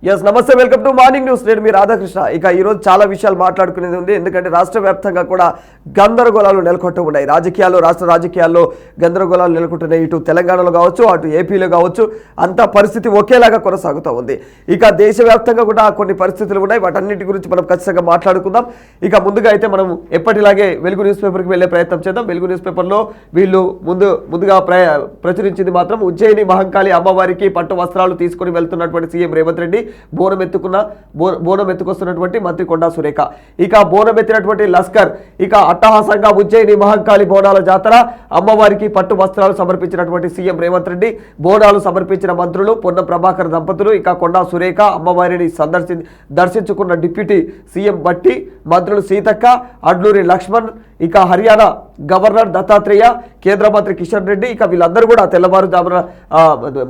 Yes नमस्ते welcome to morning news నేను మీ రాధాకృష్ణ ఇక ఈ రోజు చాలా విషయాలు మాట్లాడుకునేది ఉంది ఎందుకంటే రాష్ట్ర వ్యాప్తంగా కూడా గందరగోళాలు నెలకొంటూ ఉన్నాయి రాజకీయాల్లో రాష్ట్ర రాజకీయాల్లో గందరగోళాలు నెలకొంటున్నాయి ఇటు తెలంగాణలో కావచ్చు అటు ఏపీలో కావచ్చు అంత పరిస్థితి ఒకేలాగా కొనసాగుతూ ఉంది ఇక దేశవ్యాప్తంగా కూడా కొన్ని పరిస్థితులు ఉన్నాయి వాటన్నిటి గురించి మనం ఖచ్చితంగా మాట్లాడుకుందాం ఇక ముందుగా అయితే మనం ఎప్పటిలాగే వెలుగు న్యూస్ పేపర్కి వెళ్ళే ప్రయత్నం చేద్దాం వెలుగు న్యూస్ పేపర్లో వీళ్ళు ముందుగా ప్రచురించింది మాత్రం ఉజ్జయిని మహంకాళి అమ్మవారికి పట్టు వస్త్రాలు తీసుకొని వెళ్తున్నటువంటి సీఎం రేవంత్ రెడ్డి బోనం ఎత్తుకొస్తున్నటువంటి మంత్రి కొండా సురేఖ ఇక బోనం ఎత్తినటువంటి లస్కర్ ఇక అట్టహాసంగా ఉజ్జయిని మహంకాళి బోనాల జాతర అమ్మవారికి పట్టు వస్త్రాలు సమర్పించినటువంటి సీఎం రేవంత్ రెడ్డి బోనాలు సమర్పించిన మంత్రులు పొన్నం ప్రభాకర్ దంపతులు ఇక కొండా సురేఖ అమ్మవారిని దర్శించుకున్న డిప్యూటీ సీఎం బట్టి మంత్రులు సీతక్క అడ్లూరి లక్ష్మణ్ ఇక హర్యానా గవర్నర్ దత్తాత్రేయ కేంద్ర మంత్రి కిషన్ రెడ్డి ఇక వీళ్ళందరూ కూడా తెల్లవారుజామున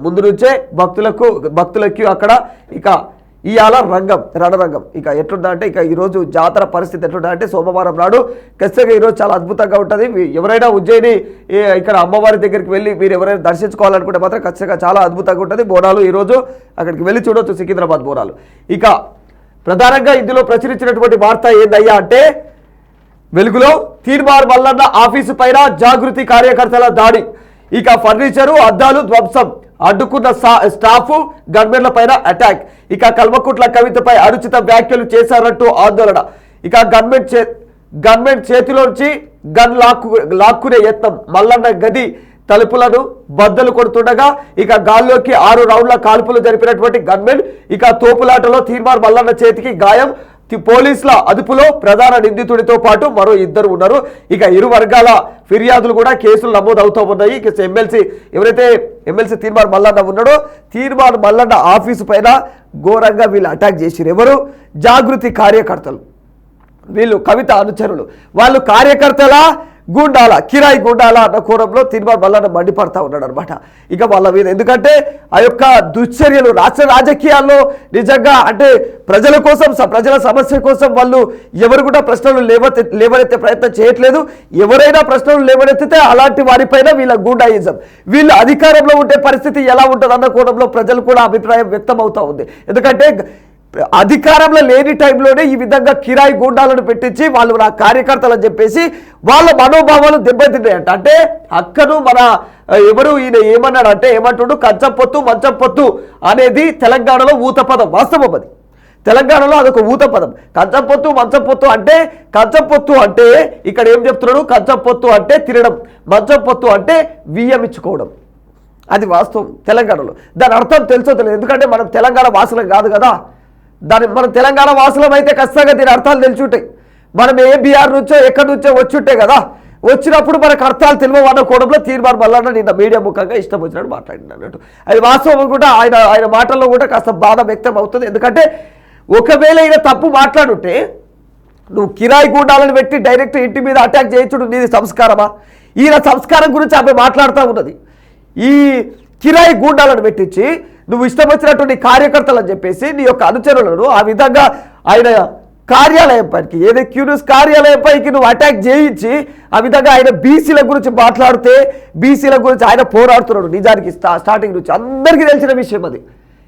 ముందు నుంచే భక్తులకి అక్కడ ఇక ఇవాళ రణరంగం ఇక ఎట్లుందంటే ఇక ఈరోజు జాతర పరిస్థితి ఎట్లుందంటే సోమవారం నాడు ఖచ్చితంగా ఈరోజు చాలా అద్భుతంగా ఉంటుంది ఎవరైనా ఉజ్జయిని ఇక్కడ అమ్మవారి దగ్గరికి వెళ్ళి మీరు ఎవరైనా దర్శించుకోవాలనుకుంటే మాత్రం ఖచ్చితంగా చాలా అద్భుతంగా ఉంటుంది బోనాలు ఈరోజు అక్కడికి వెళ్ళి చూడవచ్చు సికింద్రాబాద్ బోనాలు ఇక ప్రధానంగా ఇందులో ప్రచురించినటువంటి వార్త ఏందయ్యా అంటే వెలుగులో తీర్మార్ మల్లన్న ఆఫీసు పైన జాగృతి కార్యకర్తల దాడి ఇక ఫర్నిచరు అద్దాలు ధ్వంసం అడ్డుకున్న స్టాఫ్ గన్మెన్ల పైన అటాక్ ఇక కల్వకుట్ల కవితపై అనుచిత వ్యాఖ్యలు చేశారంటూ ఆందోళన ఇక గన్మెన్ చేతిలోంచి గన్ లాక్కునే యత్నం మల్లన్న గది తలుపులను బద్దలు కొడుతుండగా ఇక గాల్లోకి 6 రౌండ్ల కాల్పులు జరిపినటువంటి గన్మెన్ ఇక తోపులాటలో తీర్మార్ మల్లన్న చేతికి గాయం పోలీసుల అదుపులో ప్రధాన నిందితుడితో పాటు మరో 2 ఉన్నారు ఇక ఇరు వర్గాల ఫిర్యాదులు కూడా కేసులు నమోదవుతూ ఉన్నాయి ఇక ఎమ్మెల్సీ తీర్మార్ మల్లన్న ఉన్నాడో తీర్మార్ మల్లన్న ఆఫీసు పైన ఘోరంగా వీళ్ళు అటాక్ చేసిరు ఎవరు జాగృతి కార్యకర్తలు వీళ్ళు కవిత అనుచరులు వాళ్ళు కార్యకర్తల గుండాల కిరాయి గుండాల అన్న కోణంలో తీర్మార్ మల్లన్న మండిపడతా ఉన్నాడు అనమాట ఇక వాళ్ళ మీద ఎందుకంటే ఆ యొక్క దుశ్చర్యలు రాష్ట్ర రాజకీయాల్లో నిజంగా అంటే ప్రజల సమస్య కోసం వాళ్ళు ఎవరు కూడా ప్రశ్నలు లేవనెత్తే ప్రయత్నం చేయట్లేదు ఎవరైనా ప్రశ్నలు లేవనెత్తితే అలాంటి వారిపైన వీళ్ళ గూండాయిజం వీళ్ళు అధికారంలో ఉండే పరిస్థితి ఎలా ఉంటుంది అన్న కోణంలో ప్రజలు కూడా అభిప్రాయం వ్యక్తం అవుతా ఉంది ఎందుకంటే అధికారంలో లేని టైంలోనే ఈ విధంగా కిరాయి గూండాలను పెట్టించి వాళ్ళు నా కార్యకర్తలు అని చెప్పేసి వాళ్ళ మనోభావాలు దెబ్బతిన్నాయంట అంటే అక్కను మన ఎవరు ఈయన ఏమన్నాడు అంటే ఏమంటుడు కంచం పొత్తు మంచం పొత్తు అనేది తెలంగాణలో ఊత పదం వాస్తవం అది తెలంగాణలో అదొక ఊత పదం కంచం పొత్తు మంచం పొత్తు అంటే కంచం పొత్తు అంటే ఇక్కడ ఏం చెప్తున్నాడు కంచం పొత్తు అంటే తినడం మంచం పొత్తు అంటే వియ్యం ఇచ్చుకోవడం అది వాస్తవం తెలంగాణలో దాని అర్థం తెలుసో తెలియదు ఎందుకంటే మనం తెలంగాణ వాసులం కాదు కదా మన తెలంగాణ వాసులం అయితే ఖచ్చితంగా దీని అర్థాలు తెలిసి మనం ఏ బీఆర్ నుంచో ఎక్కడి నుంచో వచ్చుంటే కదా వచ్చినప్పుడు మనకు అర్థాలు తెలియవు అన్న కోణంలో తీర్మార్ మల్లన్న నిన్న మీడియా ముఖంగా ఇష్టం వచ్చినట్టు మాట్లాడినట్టు అది వాస్తవం కూడా ఆయన మాటల్లో కూడా కాస్త బాధ వ్యక్తం అవుతుంది ఎందుకంటే ఒకవేళ ఈయన తప్పు మాట్లాడుంటే నువ్వు కిరాయి గూండాలను పెట్టి డైరెక్ట్ ఇంటి మీద అటాక్ చేయించుడు నీది సంస్కారమా ఈయన సంస్కారం గురించి ఆమె మాట్లాడుతూ ఉన్నది ఈ కిరాయి గూండాలను పెట్టించి నువ్వు ఇష్టం వచ్చినట్టు నీ కార్యకర్తలు అని చెప్పేసి నీ యొక్క అనుచరులను ఆ విధంగా ఆయన కార్యాలయం పైకి ఏదో క్యూనిస్ కార్యాలయం పైకి నువ్వు అటాక్ చేయించి ఆ విధంగా ఆయన బీసీల గురించి మాట్లాడితే బీసీల గురించి ఆయన పోరాడుతున్నాడు నిజానికి స్టార్టింగ్ నుంచి అందరికీ తెలిసిన విషయం అది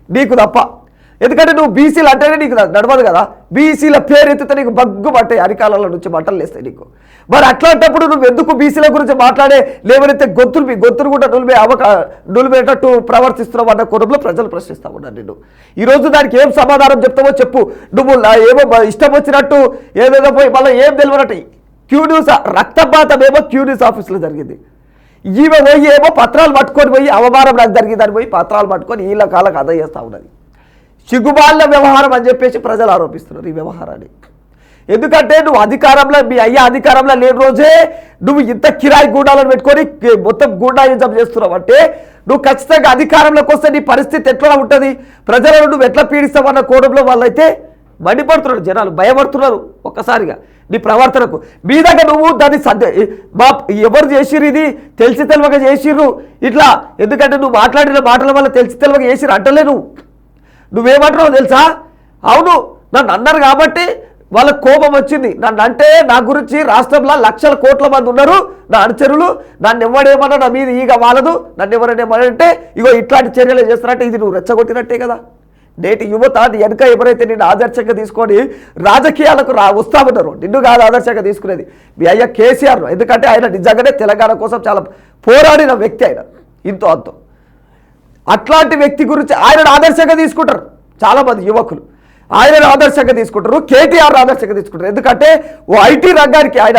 నీకు తప్ప ఎందుకంటే నువ్వు బీసీలు అంటేనే నీకు నడవదు కదా బీసీల పేరు ఎత్తితే నీకు బగ్గు పట్టాయి అరికాలలో నుంచి మంటలు లేస్తాయి నీకు మరి అట్లాంటప్పుడు నువ్వు ఎందుకు బీసీల గురించి మాట్లాడే లేవనైతే గొంతులు కూడా నులిమేటట్టు ప్రవర్తిస్తున్నావు అన్న కోణంలో ప్రజలు ప్రశ్నిస్తా ఉన్నారు నిన్ను ఈరోజు దానికి ఏం సమాధానం చెప్తావో చెప్పు నువ్వు ఏమో ఇష్టం వచ్చినట్టు ఏదేదో పోయి మళ్ళీ ఏం తెలియనట్టు క్యూన్యూస్ రక్తపాతం ఏమో క్యూన్యూస్ ఆఫీస్లో జరిగింది ఈమె పోయి ఏమో పత్రాలు పట్టుకొని పోయి అవమానం నాకు జరిగిందని పోయి పత్రాలు పట్టుకొని వీళ్ళ కాళ్ళకు అద చేస్తూ ఉన్నది సిగ్గుబాళ్ళ వ్యవహారం అని చెప్పేసి ప్రజలు ఆరోపిస్తున్నారు ఈ వ్యవహారాన్ని ఎందుకంటే నువ్వు అధికారంలో మీ అధికారంలో లేని రోజే నువ్వు ఇంత కిరాయి గూండాలను పెట్టుకొని మొత్తం గూండాయిజం చేస్తున్నావు అంటే నువ్వు ఖచ్చితంగా అధికారంలోకి వస్తే నీ పరిస్థితి ఎట్లా ఉంటుంది ప్రజలను నువ్వు ఎట్లా పీడిస్తావన్న కోణంలో వాళ్ళైతే మండిపడుతున్నారు జనాలు భయపడుతున్నారు ఒక్కసారిగా నీ ప్రవర్తనకు మీ దగ్గర నువ్వు దాన్ని ఎవరు చేసిర్రు ఇది తెలిసి తెలవక చేసిర్రు ఇట్లా ఎందుకంటే నువ్వు మాట్లాడిన మాటల వల్ల తెలిసి తెలవక చేసిర్రు అంటలే నువ్వేమంటున్నావు తెలుసా అవును నన్ను అన్నారు కాబట్టి వాళ్ళకు కోపం వచ్చింది నన్ను అంటే నా గురించి రాష్ట్రంలో లక్షల కోట్ల మంది ఉన్నారు నా అనుచరులు నన్ను ఎవడేమన్నా నా మీద ఈగ వాళ్ళదు నన్ను ఎవరైనా ఏమనంటే ఇగో ఇట్లాంటి చర్యలు చేస్తారంటే ఇది నువ్వు రెచ్చగొట్టినట్టే కదా నేటి యువత వెనక ఎవరైతే నిన్ను ఆదర్శంగా తీసుకొని రాజకీయాలకు వస్తామన్నారు, నిన్ను కాదు ఆదర్శంగా తీసుకునేది మీ అయ్య కేసీఆర్. ఎందుకంటే ఆయన నిజంగానే తెలంగాణ కోసం చాలా పోరాడిన వ్యక్తి ఆయన, ఇంతో అంతో. అట్లాంటి వ్యక్తి గురించి ఆయనను ఆదర్శంగా తీసుకుంటారు చాలామంది యువకులు, ఆయనను ఆదర్శంగా తీసుకుంటారు, కేటీఆర్ ఆదర్శంగా తీసుకుంటారు. ఎందుకంటే ఓ ఐటీ రంగానికి ఆయన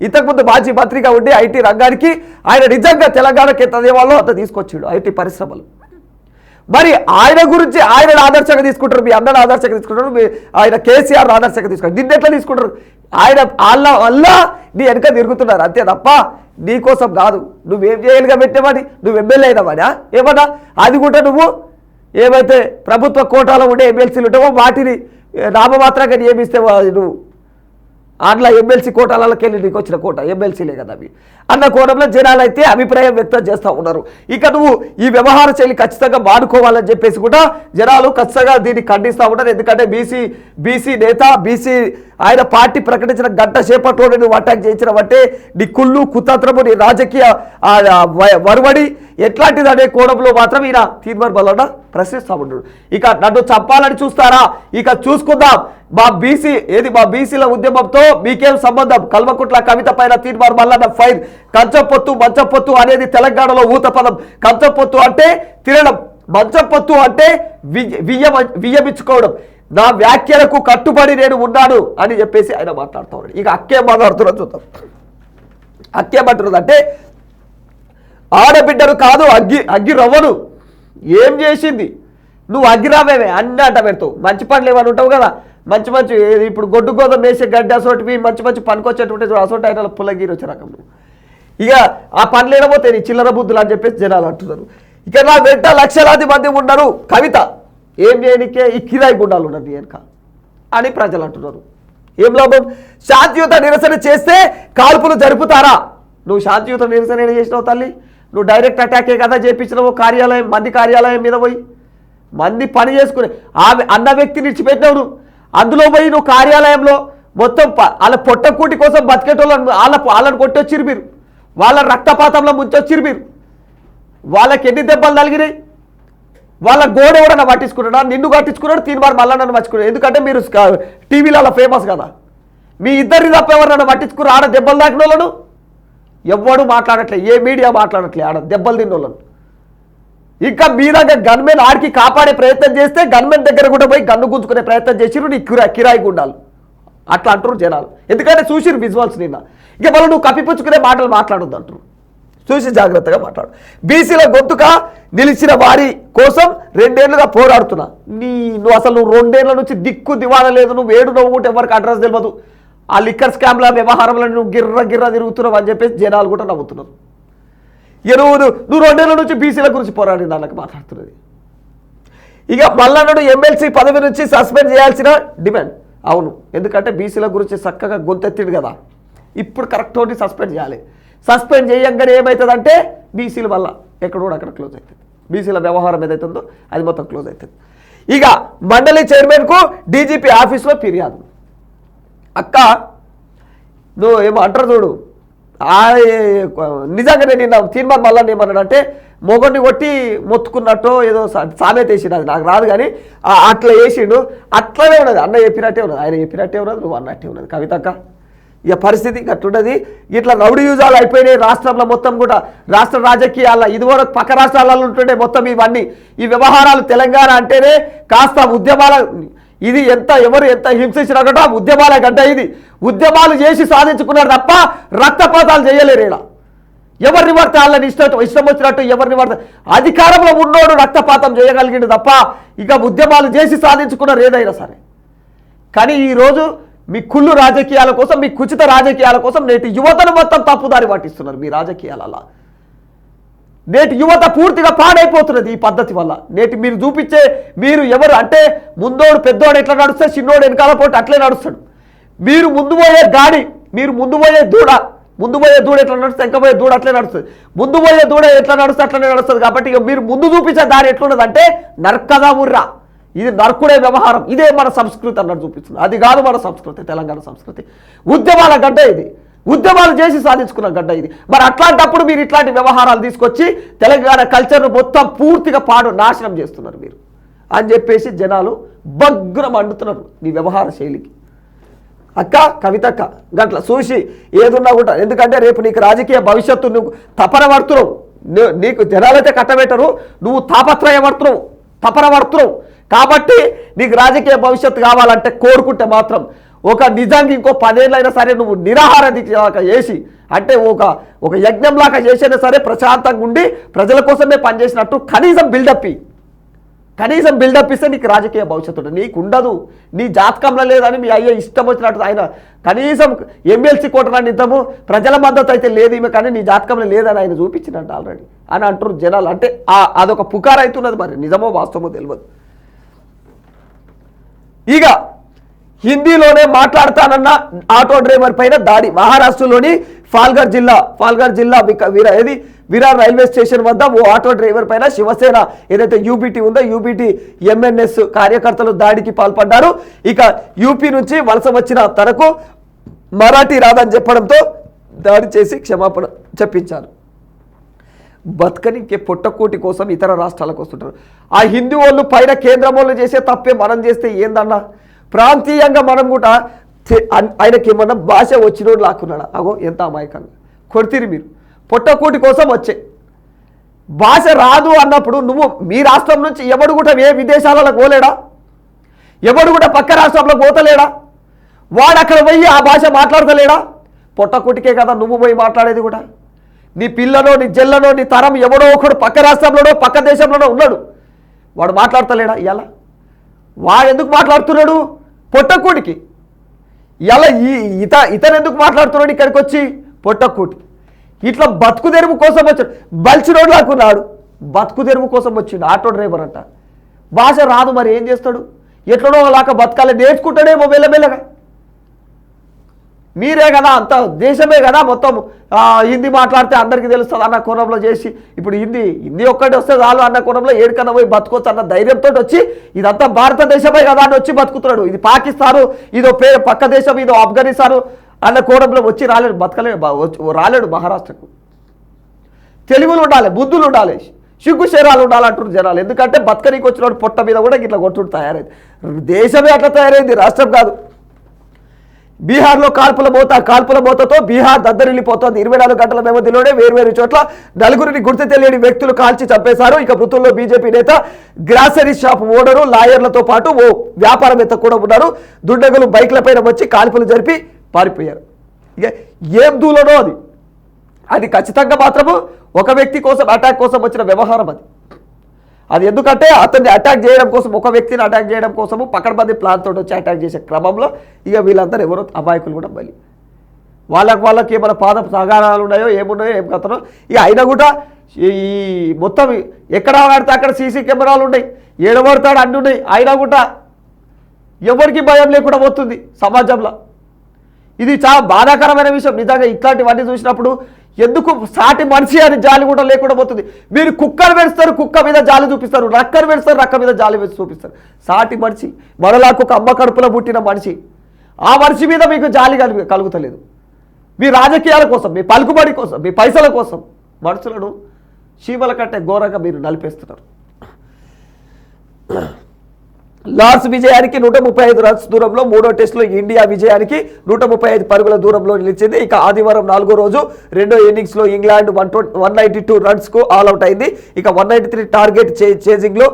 ఇంతకుముందు మాజీ మంత్రిగా ఉండి ఐటీ రంగానికి ఆయన నిజంగా తెలంగాణకి ఎంత దేవాలో అంత తీసుకొచ్చాడు ఐటీ పరిశ్రమలు. మరి ఆయన గురించి ఆయనను ఆదర్శంగా తీసుకుంటారు, మీ అందరిని ఆదర్శంగా తీసుకుంటారు, ఆయన కేసీఆర్ ఆదర్శంగా తీసుకుంటారు. నిన్న ఎట్లా తీసుకుంటారు? ఆయన అల్లా నీ వెనక తిరుగుతున్నారు అంతే తప్ప నీకోసం కాదు. నువ్వేం చేయాలిగా పెట్టేవాడి, నువ్వు ఎమ్మెల్యే అయినవాడా ఏమన్నా? అది కూడా నువ్వు ఏమైతే ప్రభుత్వ కోటాలో ఉండే ఎమ్మెల్సీలు ఉంటావో వాటిని నామమాత్రంగా నియమిస్తే నువ్వు అట్లా ఎమ్మెల్సీ కోటాలకి వెళ్ళి నీకు వచ్చిన కోట ఎమ్మెల్సీలే కదా అవి అన్న కోణంలో జనాలు అయితే అభిప్రాయం వ్యక్తం చేస్తూ ఉన్నారు. ఇక నువ్వు ఈ వ్యవహార శైలి ఖచ్చితంగా మానుకోవాలని చెప్పేసి కూడా జనాలు ఖచ్చితంగా దీన్ని ఖండిస్తూ ఉంటారు. ఎందుకంటే బీసీ నేత బీసీ ఆయన పార్టీ ప్రకటించిన గంట సేపట్లోనే నువ్వు అటాక్ చేయించిన బట్టే నీ కుళ్ళు కుతంత్రము నీ రాజకీయ వరవడి ఎట్లాంటిది అనే కోణంలో మాత్రం ఈయన తీర్మార్ బలన ప్రశ్నిస్తూ ఉన్నాడు. ఇక నన్ను చంపాలని చూస్తారా? ఇక చూసుకుందాం. మా బీసీల ఉద్యమంతో మీకేం సంబంధం? కల్వకుట్ల కవిత పైన తీర్మార్ మల్లన్న ఫైర్. కంచపొత్తు మంచపొత్తు అనేది తెలంగాణలో ఊత పదం. కంచపొత్తు అంటే తినడం, మంచపొత్తు అంటే వియ్యమిచ్చుకోవడం. నా వ్యాఖ్యలకు కట్టుబడి నేను ఉన్నాను అని చెప్పేసి ఆయన మాట్లాడుతూ ఉన్నాడు. ఇక అక్కేం మాట్లాడుతున్నా చూద్దాం. అక్కేమంటున్నది అంటే ఆడబిడ్డను కాదు అగ్గి రవ్వను ఏం చేసింది? నువ్వు అగ్గిరావేమే అన్నీ అంట పెడతావు. మంచి పనులు ఏమని ఉంటావు కదా, మంచి ఇప్పుడు గొడ్డు గోధుమ వేసే గడ్డి అసోటివి మంచి పనికొచ్చేటువంటి అసోటి అయిన పుల్లగిరి వచ్చే రకం. ఇక ఆ పనులు ఏడబోతే నీ చిల్లర బుద్ధులు అని చెప్పేసి జనాలు అంటున్నారు. ఇక నా వెంట లక్షలాది మంది ఉన్నారు కవిత ఏం చేయనికే ఈ కిరాయి గుండాలు ఉన్నారు వెనుక అని ప్రజలు అంటున్నారు. ఏం లాభం? శాంతియుత నిరసన చేస్తే కాల్పులు జరుపుతారా? నువ్వు శాంతియుత నిరసన ఏం చేసినావు తల్లి? నువ్వు డైరెక్ట్ అటాకే కదా చేయించినావు. మంది కార్యాలయం మీద పోయి మంది పని చేసుకుని అన్న వ్యక్తిని ఇచ్చిపెట్టినావు నువ్వు. అందులో పోయి నువ్వు కార్యాలయంలో మొత్తం వాళ్ళ పొట్టకూటి కోసం బతికేటోళ్ళని వాళ్ళని కొట్టొచ్చిరు మీరు, వాళ్ళ రక్తపాతంలో ముంచొచ్చిరు మీరు. వాళ్ళకి ఎన్ని దెబ్బలు తగిలినాయి? వాళ్ళ గోడ ఎవడన్నా పట్టించుకున్నాడా? నిన్ను పట్టించుకున్నాడు, తీర్మార్ మళ్ళా నన్ను మర్చుకున్నాడు. ఎందుకంటే మీరు టీవీలలో ఫేమస్ కదా. మీ ఇద్దరిని తప్ప ఎవరన్నా పట్టించుకున్నారు ఆడ దెబ్బలు తాకిన వాళ్ళను? ఎవ్వడు మాట్లాడట్లే, ఏ మీడియా మాట్లాడట్లే ఆడ దెబ్బలు తిన్న వాళ్ళను. ఇంకా మీ దగ్గర గన్మెన్ ఆడికి కాపాడే ప్రయత్నం చేస్తే గన్మెన్ దగ్గర కూడా పోయి గన్ను గుంజుకునే ప్రయత్నం చేసిరు నీ కిరాయి గుండాలు. అట్లా అంటారు జనాలు. ఎందుకంటే చూసిరు విజువల్స్ నిన్న. ఇక వాళ్ళు నువ్వు కప్పిపుచ్చుకునే మాటలు మాట్లాడొద్దు అంటారు. చూసి జాగ్రత్తగా మాట్లాడు. బీసీల గొంతుగా నిలిచిన వారి కోసం 2 ఏళ్లుగా పోరాడుతున్నా. నువ్వు అసలు 2 ఏళ్ల నుంచి దిక్కు దివాణ లేదు. నువ్వు ఏడు నవ్వుకుంటే ఎవరికి అడ్రస్ తెలియదు. ఆ లిక్కర్ స్కామ్ల వ్యవహారంలో నువ్వు గిర్ర తిరుగుతున్నావు అని చెప్పేసి జనాలు కూడా నవ్వుతున్నారు. నువ్వు 2 ఏళ్ల నుంచి బీసీల గురించి పోరాడి దానికి మాట్లాడుతున్నది. ఇక మల్లన్నను ఎమ్మెల్సీ పదవి నుంచి సస్పెండ్ చేయాల్సిన డిమాండ్. అవును, ఎందుకంటే బీసీల గురించి చక్కగా గొంతెత్తిడు కదా, ఇప్పుడు కరెక్ట్ ఒకటి సస్పెండ్ చేయాలి. సస్పెండ్ చేయంగానే ఏమవుతుందంటే బీసీల వల్ల ఎక్కడో అక్కడ క్లోజ్ అవుతుంది. బీసీల వ్యవహారం ఏదైతుందో అది మొత్తం క్లోజ్ అవుతుంది. ఇక మండలి చైర్మన్కు డీజీపీ ఆఫీస్లో ఫిర్యాదు. అక్క నువ్వు ఏమో అంటారు చూడు, నిజంగానే నిన్న తీర్మార్ మళ్ళీ ఏమన్నాడంటే మొగడిని కొట్టి మొత్తుకున్నట్టు ఏదో సామెత వేసిండు, అది నాకు రాదు కానీ అట్లా వేసిండు. అట్లనే ఉన్నది, అన్న చెప్పినట్టే ఉన్నది, ఆయన చెప్పినట్టే ఉన్నది, నువ్వు అన్నట్టే ఉన్నది కవితక్క. ఇక పరిస్థితి గట్టుండది. ఇట్లా రౌడీ యూజాలు అయిపోయినాయి రాష్ట్రంలో మొత్తం కూడా. రాష్ట్ర రాజకీయాల్లో ఇదివరకు పక్క రాష్ట్రాలలో ఉంటుండే మొత్తం ఇవన్నీ ఈ వ్యవహారాలు. తెలంగాణ అంటేనే కాస్త ఉద్యమాల, ఇది ఎవరు ఎంత హింసించినా కూడా ఉద్యమాల గడ్డ. ఇది ఉద్యమాలు చేసి సాధించుకున్నారు తప్ప రక్తపాతాలు చేయలేరు. ఈడ ఎవరిని పడితే వాళ్ళని ఇష్టం వచ్చినట్టు ఎవరిని పడితే అధికారంలో ఉన్నోడు రక్తపాతం చేయగలిగిండు తప్ప ఇక ఉద్యమాలు చేసి సాధించుకున్నారు ఏదైనా సరే. కానీ ఈరోజు మీ కుళ్ళు రాజకీయాల కోసం, మీ కుచిత రాజకీయాల కోసం నేటి యువతను మొత్తం తప్పుదారి పట్టిస్తున్నారు మీ రాజకీయాలలో. నేటి యువత పూర్తిగా పాడైపోతున్నది ఈ పద్ధతి వల్ల. నేటి మీరు చూపించే మీరు ఎవరు అంటే ముందోడు పెద్దోడు ఎట్లా నడుస్తాడు, చిన్నోడు వెనకాల పోటీ అట్లే నడుస్తాడు. మీరు ముందు పోయే గాడి, మీరు ముందు పోయే దూడ ఎట్లా నడుస్తుంది, వెనక పోయే దూడ అట్లే నడుస్తుంది. ముందు పోయే దూడ ఎట్లా నడుస్తుంది అట్లనే నడుస్తుంది. కాబట్టి ఇక మీరు ముందు చూపించే దారి ఎట్లున్నది అంటే నరకదా ముర్రా, ఇది నరకుడే వ్యవహారం. ఇదే మన సంస్కృతి అన్నట్టు చూపిస్తుంది. అది కాదు మన సంస్కృతి, తెలంగాణ సంస్కృతి. ఉద్యమాల గడ్డ ఇది, ఉద్యమాలు చేసి సాధించుకున్న గడ్డ ఇది. మరి అట్లాంటప్పుడు మీరు ఇట్లాంటి వ్యవహారాలు తీసుకొచ్చి తెలంగాణ కల్చర్ను మొత్తం పూర్తిగా నాశనం చేస్తున్నారు మీరు. అని చెప్పేసి జనాలు బగ్గున మండుతున్నారు నీ వ్యవహార శైలికి. అక్క కవితక్క గట్ల చూసి ఏదున్నా కూడా, ఎందుకంటే రేపు నీకు రాజకీయ భవిష్యత్తు నువ్వు తపన పడుతున్నావు, నీకు జనాలైతే కట్టబెట్టరు, నువ్వు తపన పడుతున్నావు. కాబట్టి నీకు రాజకీయ భవిష్యత్తు కావాలంటే కోరుకుంటే మాత్రం ఒక నిజంగా ఇంకో 10 ఏళ్ళైనా సరే నువ్వు నిరాహార దీక్ష చేసి, అంటే ఒక యజ్ఞంలాగా చేసినా సరే ప్రశాంతంగా ఉండి ప్రజల కోసమే పనిచేసినట్టు కనీసం బిల్డప్ ఇస్తే నీకు రాజకీయ భవిష్యత్తు ఉంటుంది. నీకు ఉండదు, నీ జాతకంలో లేదని మీ అయ్యే ఇష్టం వచ్చినట్టు ఆయన కనీసం ఎమ్మెల్సీ కోటరాని ఇద్దాము, ప్రజల మద్దతు అయితే లేదు ఈమె, కానీ నీ జాతకంలో లేదని ఆయన చూపించినట్టు ఆల్రెడీ అని అంటారు జనాలు. అంటే అదొక పుకారు అవుతున్నది, మరి నిజమో వాస్తవమో తెలియదు. ఇక హిందీలోనే మాట్లాడతానన్న ఆటో డ్రైవర్ పైన దాడి. మహారాష్ట్రలోని పాల్ఘర్ జిల్లా విరార్ రైల్వే స్టేషన్ వద్ద ఓ ఆటో డ్రైవర్ పైన శివసేన ఏదైతే యూబీటీ ఉందో యూబీటీ ఎంఎన్ఎస్ కార్యకర్తలు దాడికి పాల్పడ్డారు. ఇక యూపీ నుంచి వలస వచ్చిన తనకు మరాఠీ రాదని చెప్పడంతో దాడి చేసి క్షమాపణ చెప్పించారు. బతకనికే పొట్టకోటి కోసం ఇతర రాష్ట్రాలకు వస్తుంటారు. ఆ హిందూ వాళ్ళు పైన కేంద్రం వాళ్ళు చేసే తప్పే మనం చేస్తే ఏందన్నా, ప్రాంతీయంగా మనం కూడా ఆయనకి ఏమన్నా భాష వచ్చినోడు లాక్కున్నాడా? అగో ఎంత అమాయకంగా కొడుతీరు మీరు. పొట్టకోటి కోసం వచ్చే భాష రాదు అన్నప్పుడు నువ్వు మీ రాష్ట్రం నుంచి ఎవడు కూడా ఏ విదేశాలలో పోలేడా? ఎవడు కూడా పక్క రాష్ట్రంలో పోతలేడా? వాడు అక్కడ పోయి ఆ భాష మాట్లాడతలేడా? పొట్టకోటికే కదా నువ్వు పోయి మాట్లాడేది కూడా. నీ పిల్లలో నీ జెల్లలో నీ తరం ఎవడో ఒకడు పక్క రాష్ట్రంలోనో పక్క దేశంలోనో ఉన్నాడు, వాడు మాట్లాడతలేడా? ఇలా వాడు ఎందుకు మాట్లాడుతున్నాడు? పొట్టకోటికి. ఇలా ఇతను ఎందుకు మాట్లాడుతున్నాడు ఇక్కడికి వచ్చి? పొట్టకోటి. ఇట్లా బతుకు తెరువు కోసం వచ్చాడు, బల్చినోడు లాక్కున్నాడు, బతుకు తెరువు కోసం వచ్చిండు ఆటో డ్రైవర్ అంట. భాష రాదు, మరి ఏం చేస్తాడు? ఎట్లనో లాక బతకాలి, నేర్చుకుంటాడేమో మెల్లమెల్లగా. మీరే కదా అంత దేశమే కదా మొత్తం హిందీ మాట్లాడితే అందరికీ తెలుస్తుంది అన్న కోణంలో చేసి, ఇప్పుడు హిందీ ఒక్కటి వస్తే చాలు అన్న కోణంలో ఏడుకన్నా పోయి బతుకోవచ్చు అన్న ధైర్యంతో వచ్చి ఇదంతా భారతదేశమే కదా అని వచ్చి బతుకుతున్నాడు. ఇది పాకిస్తాను, ఇదో పక్క దేశం, ఇదో ఆఫ్ఘనిస్తాను అన్న కోణంలో వచ్చి రాలేడు మహారాష్ట్రకు. తెలివులు ఉండాలి, బుద్ధులు ఉండాలి, సిగ్గు శరాలు ఉండాలంటారు జనాలు. ఎందుకంటే బతకనీకి వచ్చినప్పుడు పొట్ట మీద కూడా ఇట్లా కొట్టుడు తయారైంది. దేశమే అట్లా తయారైంది, రాష్ట్రం కాదు. బీహార్లో కాల్పుల మోతతో బీహార్ దద్దరిల్లిపోతోంది. 24 గంటల వ్యవధిలోనే వేర్వేరు చోట్ల 4గురిని గుర్తు తెలియని వ్యక్తులు కాల్చి చంపేశారు. ఇక మృతుల్లో బీజేపీ నేత, గ్రాసరీ షాప్ ఓనరు, లాయర్లతో పాటు ఓ వ్యాపారవేత్త కూడా ఉన్నారు. దుండగులు బైక్లపైన వచ్చి కాల్పులు జరిపి పారిపోయారు. ఇక ఏం దూలనో అది ఖచ్చితంగా మాత్రము ఒక వ్యక్తి కోసం అటాక్ కోసం వచ్చిన వ్యవహారం అది ఎందుకంటే అతన్ని అటాక్ చేయడం కోసం, ఒక వ్యక్తిని అటాక్ చేయడం కోసము పకడ్బందీ ప్లాన్ తోటి వచ్చి అటాక్ చేసే క్రమంలో ఇక వీళ్ళందరూ ఎవరో అమాయకులు కూడా బలి. వాళ్ళకి ఏమైనా పాద సగారాలు ఉన్నాయో ఏమున్నాయో ఏం కథనో. ఇక అయినా కూడా ఈ మొత్తం ఎక్కడ పడితే అక్కడ సీసీ కెమెరాలు ఉన్నాయి, ఏడబడతాడు అన్నీ ఉన్నాయి. అయినా కూడా ఎవరికి భయం లేకుండా పోతుంది సమాజంలో. ఇది చాలా బాధాకరమైన విషయం నిజంగా. ఇట్లాంటివన్నీ చూసినప్పుడు ఎందుకు సాటి మనిషి అని జాలి కూడా లేకుండా పోతుంది. మీరు కుక్కను పెడుస్తారు, కుక్క మీద జాలి చూపిస్తారు, రక్కను పెడుస్తారు, రక్క మీద జాలి వేసి చూపిస్తారు. సాటి మనిషి మనలాకు ఒక అమ్మ కడుపులో పుట్టిన మనిషి, ఆ మనిషి మీద మీకు జాలి కలుగుతలేదు. మీ రాజకీయాల కోసం, మీ పలుకుబడి కోసం, మీ పైసల కోసం మనుషులను చీమల కంటే ఘోరంగా మీరు నలిపేస్తున్నారు. లార్డ్స్ విజయానికి 135 రన్స్ దూరంలో మూడో టెస్టులో ఇండియా విజయానికి 135 పరుగుల దూరంలో నిలిచింది. ఇక ఆదివారం 4వ రోజు రెండో ఇన్నింగ్స్లో ఇంగ్లాండ్ 192 రన్స్కు ఆల్అవుట్ అయింది. ఇక 193 టార్గెట్ చేజింగ్లో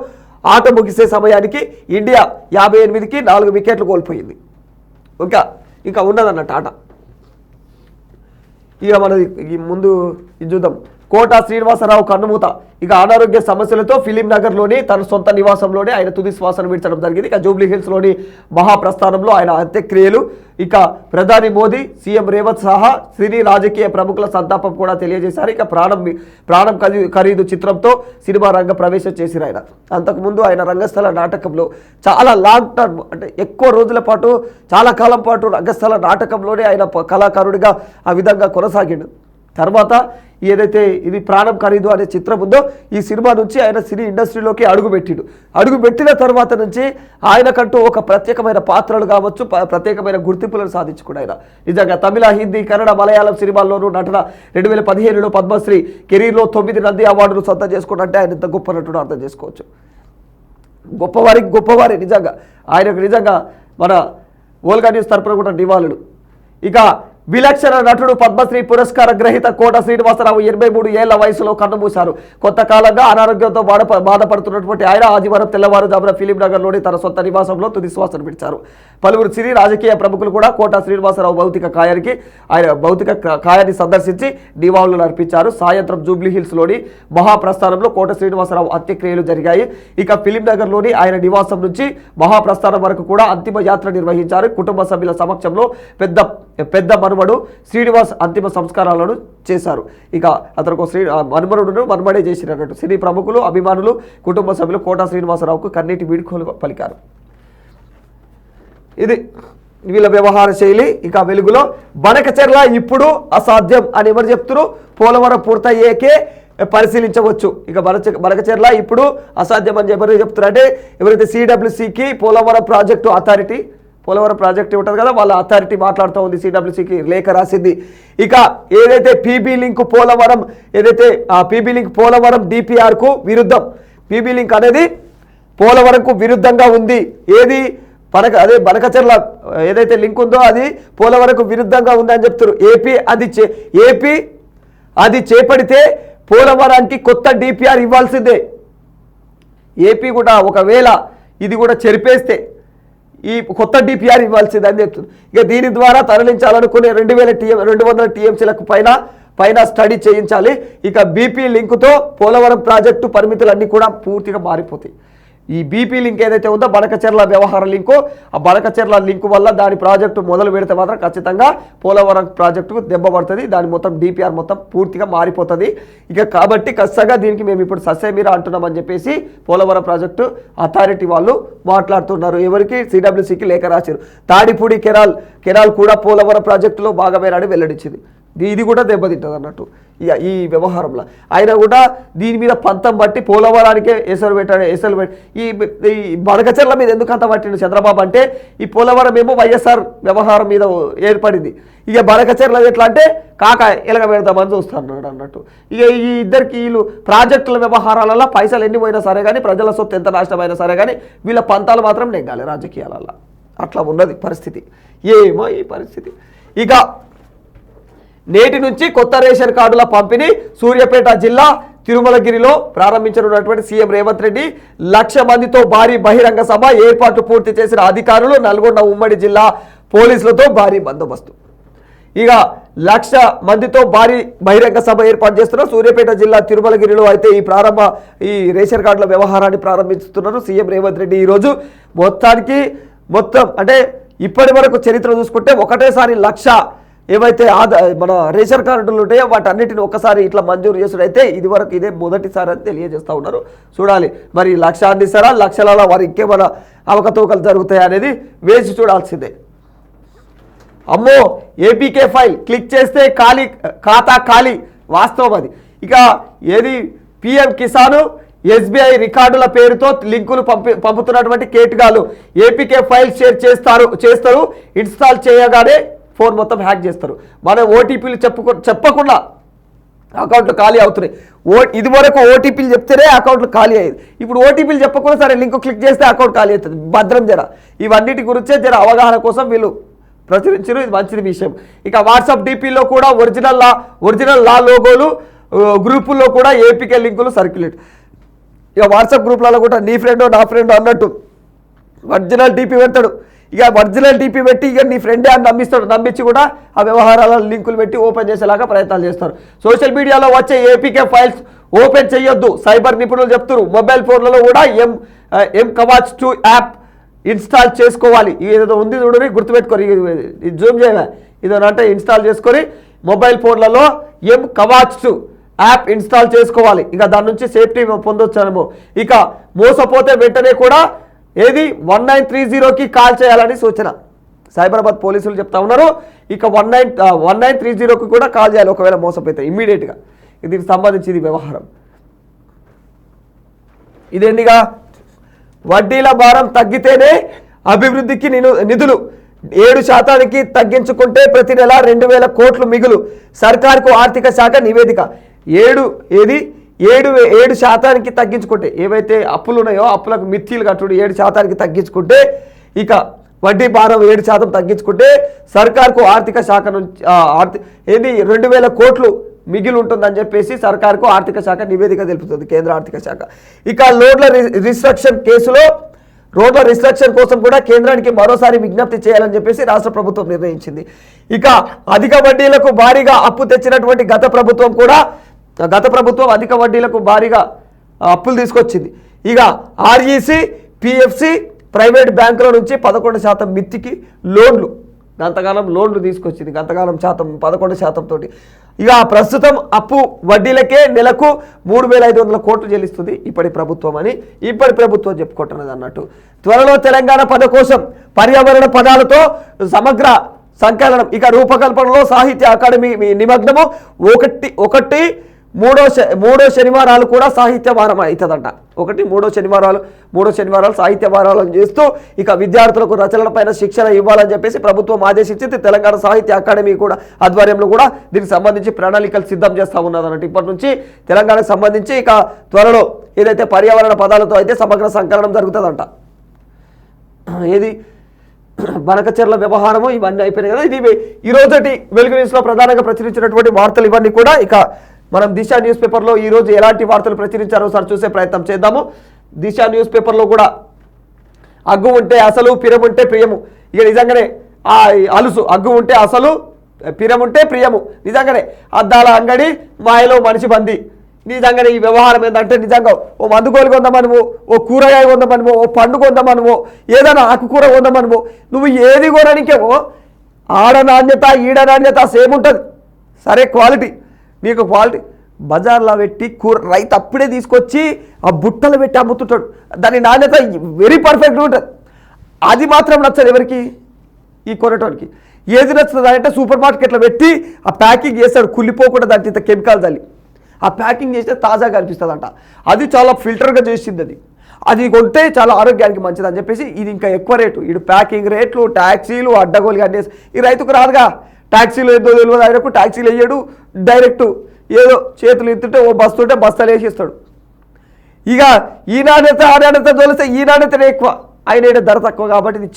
ఆట ముగిసే సమయానికి ఇండియా 58కి 4 వికెట్లు కోల్పోయింది. ఇంకా ఉన్నదన్నట్టు ఆట. ఇక మనది ముందు ఇది చూద్దాం. కోట శ్రీనివాసరావు కన్నుమూత. ఇక అనారోగ్య సమస్యలతో ఫిలిం నగర్లోని తన సొంత నివాసంలోనే ఆయన తుది శ్వాసను విడిచడం జరిగింది. ఇక జూబ్లీ హిల్స్లోని మహాప్రస్థానంలో ఆయన అంత్యక్రియలు. ఇక ప్రధాని మోదీ, సీఎం రేవంత్ సహా సినీ రాజకీయ ప్రముఖుల సంతాపం కూడా తెలియజేశారు. ఇక ప్రాణం ఖరీదు చిత్రంతో సినిమా రంగ ప్రవేశం చేసిరు ఆయన. అంతకుముందు ఆయన రంగస్థల నాటకంలో చాలా లాంగ్ టర్మ్, అంటే ఎక్కువ రోజుల పాటు, చాలా కాలం పాటు రంగస్థల నాటకంలోనే ఆయన కళాకారుడిగా ఆ విధంగా కొనసాగిండు. తర్వాత ఏదైతే ఇది ప్రాణం ఖరీదు అనే చిత్రం ఉందో ఈ సినిమా నుంచి ఆయన సినీ ఇండస్ట్రీలోకి అడుగుపెట్టిన తర్వాత నుంచి ఆయనకంటూ ఒక ప్రత్యేకమైన పాత్రలు కావచ్చు, ప్రత్యేకమైన గుర్తింపులను సాధించుకున్నాడు ఆయన. నిజంగా తమిళ, హిందీ, కన్నడ, మలయాళం సినిమాల్లోనూ నటన 2015లో పద్మశ్రీ, కెరీర్లో 9 నంది అవార్డులు సొంతం చేసుకున్నట్టే ఆయన ఇంత గొప్ప నటుడు అర్థం చేసుకోవచ్చు. గొప్పవారి నిజంగా ఆయనకు నిజంగా మన వోల్గా న్యూస్ తరపున కూడా నివాళులు. ఇక విలక్షణ నటుడు పద్మశ్రీ పురస్కార గ్రహీత కోట శ్రీనివాసరావు 83 ఏళ్ల వయసులో కన్నుమూశారు. కొంతకాలంగా అనారోగ్యంతో బాధపడుతున్నటువంటి ఆయన ఆదివారం తెల్లవారుజామున ఫిలింనగర్లోని తన సొంత నివాసంలో తుది శ్వాసను విడిచారు. పలువురు సినీ రాజకీయ ప్రముఖులు కూడా కోట శ్రీనివాసరావు భౌతిక కాయాన్ని సందర్శించి నివాళులు అర్పించారు. సాయంత్రం జూబ్లీ హిల్స్లోని మహాప్రస్థానంలో కోట శ్రీనివాసరావు అంత్యక్రియలు జరిగాయి. ఇక ఫిలింనగర్లోని ఆయన నివాసం నుంచి మహాప్రస్థానం వరకు కూడా అంతిమ యాత్ర నిర్వహించారు. కుటుంబ సభ్యుల సమక్షంలో పెద్ద మనుమడు శ్రీనివాస్ అంతిమ సంస్కారాలను చేశారు. ఇక అతనికి మనుమరుడును మనుమడే చేసినట్టు సినీ ప్రముఖులు, అభిమానులు, కుటుంబ సభ్యులు కోట శ్రీనివాసరావుకు కన్నీటి వీడ్కోలు పలికారు. ఇది వీళ్ళ వ్యవహార శైలి. ఇక వెలుగులో బనకచెర్ల ఇప్పుడు అసాధ్యం అని ఎవరు చెప్తున్నారు? పోలవరం పూర్తయ్యేకే పరిశీలించవచ్చు. ఇక బనకచెర్ల ఇప్పుడు అసాధ్యం అని ఎవరు చెప్తున్నారు అంటే ఎవరైతే సిడబ్ల్యూసికి పోలవరం ప్రాజెక్ట్ ఉంటుంది కదా, వాళ్ళ అథారిటీ మాట్లాడుతూ ఉంది. సిడబ్ల్యూసికి లేఖ రాసింది. ఇక ఏదైతే పీబీ లింక్ పోలవరం డిపిఆర్కు విరుద్ధం, పీబీ లింక్ అనేది పోలవరంకు విరుద్ధంగా ఉంది. ఏది బనకచెర్ల ఏదైతే లింక్ ఉందో అది పోలవరంకు విరుద్ధంగా ఉంది అని చెప్తారు. ఏపీ అది చేపడితే పోలవరానికి కొత్త డిపిఆర్ ఇవ్వాల్సిందే. ఏపీ కూడా ఒకవేళ ఇది కూడా చెరిపేస్తే ఈ కొత్త డిపిఆర్ ఇవ్వాల్సిందని చెప్తుంది. ఇక దీని ద్వారా తరలించాలనుకునే 200 టీఎంసీలకు పైన స్టడీ చేయించాలి. ఇక బీపీ లింకుతో పోలవరం ప్రాజెక్టు పరిమితులన్నీ కూడా పూర్తిగా మారిపోతాయి. ఈ బీపీ లింక్ ఏదైతే ఉందో బనకచెర్ల వ్యవహార లింకు, ఆ బనకచెర్ల లింకు వల్ల దాని ప్రాజెక్టు మొదలు పెడితే మాత్రం ఖచ్చితంగా పోలవరం ప్రాజెక్టుకు దెబ్బ పడుతుంది. దాని మొత్తం డిపిఆర్ మొత్తం పూర్తిగా మారిపోతుంది. ఇక కాబట్టి ఖచ్చితంగా దీనికి మేము ఇప్పుడు ససేమిరా అంటున్నామని చెప్పేసి పోలవరం ప్రాజెక్టు అథారిటీ వాళ్ళు మాట్లాడుతున్నారు. ఎవరికి? సిడబ్ల్యూసికి లేఖ రాశారు. తాడిపూడి కెనాల్ కూడా పోలవరం ప్రాజెక్టులో భాగమేనని వెల్లడించింది. ఇది కూడా దెబ్బతింటుంది అన్నట్టు ఈ వ్యవహారంలో. ఆయన కూడా దీని మీద పంతం బట్టి పోలవరానికే ఎసరు పెట్టాడు. ఈ బనకచెర్ల మీద ఎందుకు అంత పట్టిండు చంద్రబాబు అంటే ఈ పోలవరం ఏమో వైఎస్ఆర్ వ్యవహారం మీద ఏర్పడింది. ఇక బనకచెర్ల ఎట్లా అంటే కాక ఎలగ పెడతామని చూస్తున్నాడు అన్నట్టు. ఇక ఈ ఇద్దరికి వీళ్ళు ప్రాజెక్టుల వ్యవహారాలలో పైసలు ఎన్ని పోయినా సరే కానీ, ప్రజల సొత్తు ఎంత నష్టమైనా సరే కానీ వీళ్ళ పంతాలు మాత్రం నెగ్గాలి రాజకీయాలలో. అట్లా ఉన్నది పరిస్థితి. ఏమో ఈ పరిస్థితి. ఇక నేటి నుంచి కొత్త రేషన్ కార్డుల పంపిణీ సూర్యాపేట జిల్లా తిరుమలగిరిలో ప్రారంభించనున్నటువంటి సీఎం రేవంత్ రెడ్డి 1,00,000 మందితో భారీ బహిరంగ సభ ఏర్పాట్లు పూర్తి చేసిన అధికారులు. నల్గొండ ఉమ్మడి జిల్లా పోలీసులతో భారీ బందోబస్తు. ఇక 1,00,000 మందితో భారీ బహిరంగ సభ ఏర్పాటు చేస్తున్నారు. సూర్యాపేట జిల్లా తిరుమలగిరిలో అయితే ఈ రేషన్ కార్డుల వ్యవహారాన్ని ప్రారంభిస్తున్నారు సీఎం రేవంత్ రెడ్డి. ఈరోజు మొత్తం అంటే ఇప్పటి వరకు చరిత్ర చూసుకుంటే ఒకటేసారి 1,00,000 ఏవైతే మన రేషన్ కార్డులు ఉంటాయో వాటన్నిటిని ఒక్కసారి ఇట్లా మంజూరు చేసుడైతే ఇదే మొదటిసారి అని తెలియజేస్తూ ఉన్నారు. చూడాలి మరి 1,00,000 అందిస్తారా, 1,00,000ల వారు ఇంకేమైనా అవకతవకలు జరుగుతాయా అనేది వేసి చూడాల్సిందే. అమ్మో ఏపీకే ఫైల్ క్లిక్ చేస్తే ఖాతా ఖాళీ, వాస్తవం అది. ఇక ఏది పిఎం కిసాను ఎస్బీఐ రికార్డుల పేరుతో లింకులు పంపుతున్నటువంటి కేటుగాలు ఏపీకే ఫైల్ షేర్ చేస్తారు. ఇన్స్టాల్ చేయగానే ఫోన్ మొత్తం హ్యాక్ చేస్తారు. మనం ఓటీపీలు చెప్పకుండా అకౌంట్లు ఖాళీ అవుతున్నాయి. ఇదివరకు ఓటీపీలు చెప్తేనే అకౌంట్లు ఖాళీ అయ్యేది. ఇప్పుడు ఓటీపీలు చెప్పకుండా సరే లింక్ క్లిక్ చేస్తే అకౌంట్ ఖాళీ అవుతుంది. భద్రం ఇవన్నిటి గురించే అవగాహన కోసం వీళ్ళు ప్రచురించారు. ఇది మంచి విషయం. ఇక వాట్సాప్ డీపీలో కూడా ఒరిజినల్ లా లోగోలు, గ్రూపుల్లో కూడా ఏపీకే లింకులు సర్క్యులేట్. ఇక వాట్సాప్ గ్రూప్లలో కూడా నీ ఫ్రెండ్ నా ఫ్రెండ్ అన్నట్టు ఒరిజినల్ డీపీ పెడతాడు. ఇక ఒరిజినల్ డీపీ పెట్టి ఇక నీ ఫ్రెండే అని నమ్మించి కూడా ఆ వ్యవహారాల లింకులు పెట్టి ఓపెన్ చేసేలాగా ప్రయత్నాలు చేస్తారు. సోషల్ మీడియాలో వచ్చే ఏపీకే ఫైల్స్ ఓపెన్ చేయొద్దు సైబర్ నిపుణులు చెప్తున్నారు. మొబైల్ ఫోన్లలో కూడా ఎం కవాచ్ 2 యాప్ ఇన్స్టాల్ చేసుకోవాలి. ఏదో ఉంది చూడండి, గుర్తుపెట్టుకోరు, ఇది జూమ్ చేయగా ఇదేనంటే ఇన్స్టాల్ చేసుకొని మొబైల్ ఫోన్లలో ఎం కవాచ్ 2 యాప్ ఇన్స్టాల్ చేసుకోవాలి. ఇక దాని నుంచి సేఫ్టీ పొందొచ్చానేమో. ఇక మోసపోతే వెంటనే కూడా 1930కి కాల్ చేయాలని సూచన సైబరాబాద్ పోలీసులు చెప్తా ఉన్నారు. ఇక 1930కి కూడా కాల్ చేయాలి ఒకవేళ మోసపోతే ఇమ్మీడియట్గా. దీనికి సంబంధించి వ్యవహారం ఇదేందిగా వడ్డీల భారం తగ్గితేనే అభివృద్ధికి నిధులు 7% తగ్గించుకుంటే ప్రతి నెల 2,000 కోట్లు మిగులు. సర్కార్కు ఆర్థిక శాఖ నివేదిక. 7% తగ్గించుకుంటే ఏవైతే అప్పులు ఉన్నాయో అప్పులకు మిత్తిలు కట్టుడు 7% తగ్గించుకుంటే ఇక వడ్డీ భారం 7% తగ్గించుకుంటే సర్కార్కు ఆర్థిక శాఖ నుంచి 2,000 కోట్లు మిగిలి ఉంటుందని చెప్పేసి సర్కార్కు ఆర్థిక శాఖ నివేదిక తెలుపుతుంది కేంద్ర ఆర్థిక శాఖ. ఇక రోడ్ల రిస్ట్రక్షన్ కోసం కూడా కేంద్రానికి మరోసారి విజ్ఞప్తి చేయాలని చెప్పేసి రాష్ట్ర ప్రభుత్వం నిర్ణయించింది. ఇక అధిక వడ్డీలకు భారీగా అప్పు తెచ్చినటువంటి గత ప్రభుత్వం అధిక వడ్డీలకు భారీగా అప్పులు తీసుకొచ్చింది. ఇక ఆర్ఈసి, పిఎఫ్సి, ప్రైవేట్ బ్యాంకుల నుంచి 11% మిత్తికి గంతకాలం లోన్లు తీసుకొచ్చింది. గంతకాలం 11% తోటి. ఇక ప్రస్తుతం అప్పు వడ్డీలకే నెలకు 3,500 కోట్లు చెల్లిస్తుంది ఇప్పటి ప్రభుత్వం చెప్పుకుంటున్నది అన్నట్టు. త్వరలో తెలంగాణ పదకోశం పర్యావరణ పదాలతో సమగ్ర సంకలనం. ఇక రూపకల్పనలో సాహిత్య అకాడమీ నిమగ్నము. మూడో శనివారాలు కూడా సాహిత్య వారం అవుతుందంట. మూడో శనివారాలు సాహిత్య వారాలను చేస్తూ ఇక విద్యార్థులకు రచనలపైన శిక్షణ ఇవ్వాలని చెప్పేసి ప్రభుత్వం ఆదేశించింది. తెలంగాణ సాహిత్య అకాడమీ కూడా ఆధ్వర్యంలో కూడా దీనికి సంబంధించి ప్రణాళికలు సిద్ధం చేస్తూ ఉన్నది అన్నట్టు. ఇప్పటి నుంచి తెలంగాణకు సంబంధించి ఇక త్వరలో ఏదైతే పర్యావరణ పదాలతో అయితే సమగ్ర సంకలనం జరుగుతుందంట. ఏది బనకచెర్ల వ్యవహారము ఇవన్నీ అయిపోయినాయి కదా. ఇది ఈ రోజటి వెలుగు న్యూస్లో ప్రధానంగా ప్రచురించినటువంటి వార్తలు ఇవన్నీ కూడా. ఇక మనం దిశ న్యూస్ పేపర్లో ఈరోజు ఎలాంటి వార్తలు ప్రచురించారో ఒకసారి చూసే ప్రయత్నం చేద్దాము. దిశ న్యూస్ పేపర్లో కూడా అగ్గు ఉంటే అసలు పిరముంటే ప్రియము. ఇక నిజంగానే ఆ అలుసు అగ్గు ఉంటే అసలు పిరముంటే ప్రియము. నిజంగానే అద్దాల అంగడి మాయలో మనిషి బంది. నిజంగానే ఈ వ్యవహారం ఏంటంటే నిజంగా ఓ మందుగోలు కొందామనువో, ఓ కూరగాయ కొందామనువో, ఓ పండు కొందామనువో, ఏదైనా ఆకుకూర కొందామనువో, నువ్వు ఏది కొనడానికేమో ఆడ నాణ్యత ఈడ నాణ్యత సేమ్ ఉంటుంది. సరే క్వాలిటీ నీకు క్వాలిటీ బజార్లో పెట్టి రైతు అప్పుడే తీసుకొచ్చి ఆ బుట్టలు పెట్టి అమ్ముతుంటాడు. దాని నాణ్యత వెరీ పర్ఫెక్ట్గా ఉంటుంది. అది మాత్రం నచ్చదు ఎవరికి? ఈ కొనటానికి. ఏది నచ్చుతుంది అంటే సూపర్ మార్కెట్లో పెట్టి ఆ ప్యాకింగ్ చేస్తాడు కుళ్ళిపోకుండా దాంట్లో ఇంత కెమికల్ చల్లి ఆ ప్యాకింగ్ చేస్తే తాజాగా అనిపిస్తుందంట. అది చాలా ఫిల్టర్గా చేసింది. అది కొంటే చాలా ఆరోగ్యానికి మంచిది అని చెప్పేసి ఇది ఇంకా ఎక్కువ రేటు. ఇటు ప్యాకింగ్ రేట్లు, ట్యాక్సీలు, అడ్డగోలుగా అన్నీ ఈ రైతుకు రాదుగా. ట్యాక్సీలు ఏదో తెలియదు ఆయనకు, ట్యాక్సీలు వేయడు, డైరెక్ట్ ఏదో చేతులు ఎత్తుంటే ఓ బస్తుంటే బస్తాలు వేసిస్తాడు. ఇక ఈ నాణ్యత ఆ నాణ్యత తోలిస్తే ఈ నాణ్యతనే ఎక్కువ, ఆయన ధర తక్కువ కాబట్టి ఇది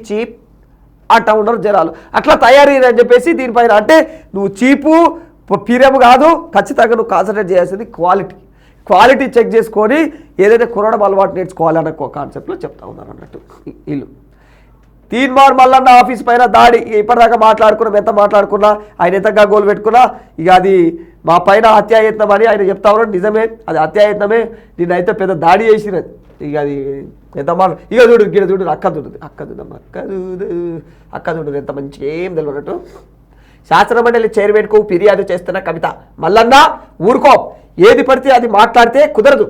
చీప్ అట్లా ఉండరు జనాలు. అట్లా తయారీ అని చెప్పేసి దీనిపైన అంటే నువ్వు చీపు పీరియము కాదు, ఖచ్చితంగా నువ్వు కాన్సన్ట్రేట్ చేయాల్సింది క్వాలిటీ చెక్ చేసుకొని ఏదైతే కొనడం అలవాటు నేర్చుకోవాలన్న కాన్సెప్ట్లో చెప్తా ఉన్నారు అన్నట్టు. వీళ్ళు తీన్మార్ మల్లన్న ఆఫీస్ పైన దాడి. ఇప్పటిదాకా ఎంత మాట్లాడుకున్నా ఆయన ఎంతగా గోలు పెట్టుకున్నా ఇక అది మా పైన హత్యాయత్నం అని ఆయన చెప్తా ఉన్నాడు. నిజమే, అది హత్యాయత్నమే. నిన్నైతే పెద్ద దాడి చేసినది. ఇక అది ఎంత ఇక చూడు అక్క చూడు ఎంత మంచి ఏం తెలియనట్టు. శాసనమండలి చైర్మన్కు ఫిర్యాదు చేస్తున్న కవిత. మల్లన్న ఊరుకో, ఏది పడితే అది మాట్లాడితే కుదరదు.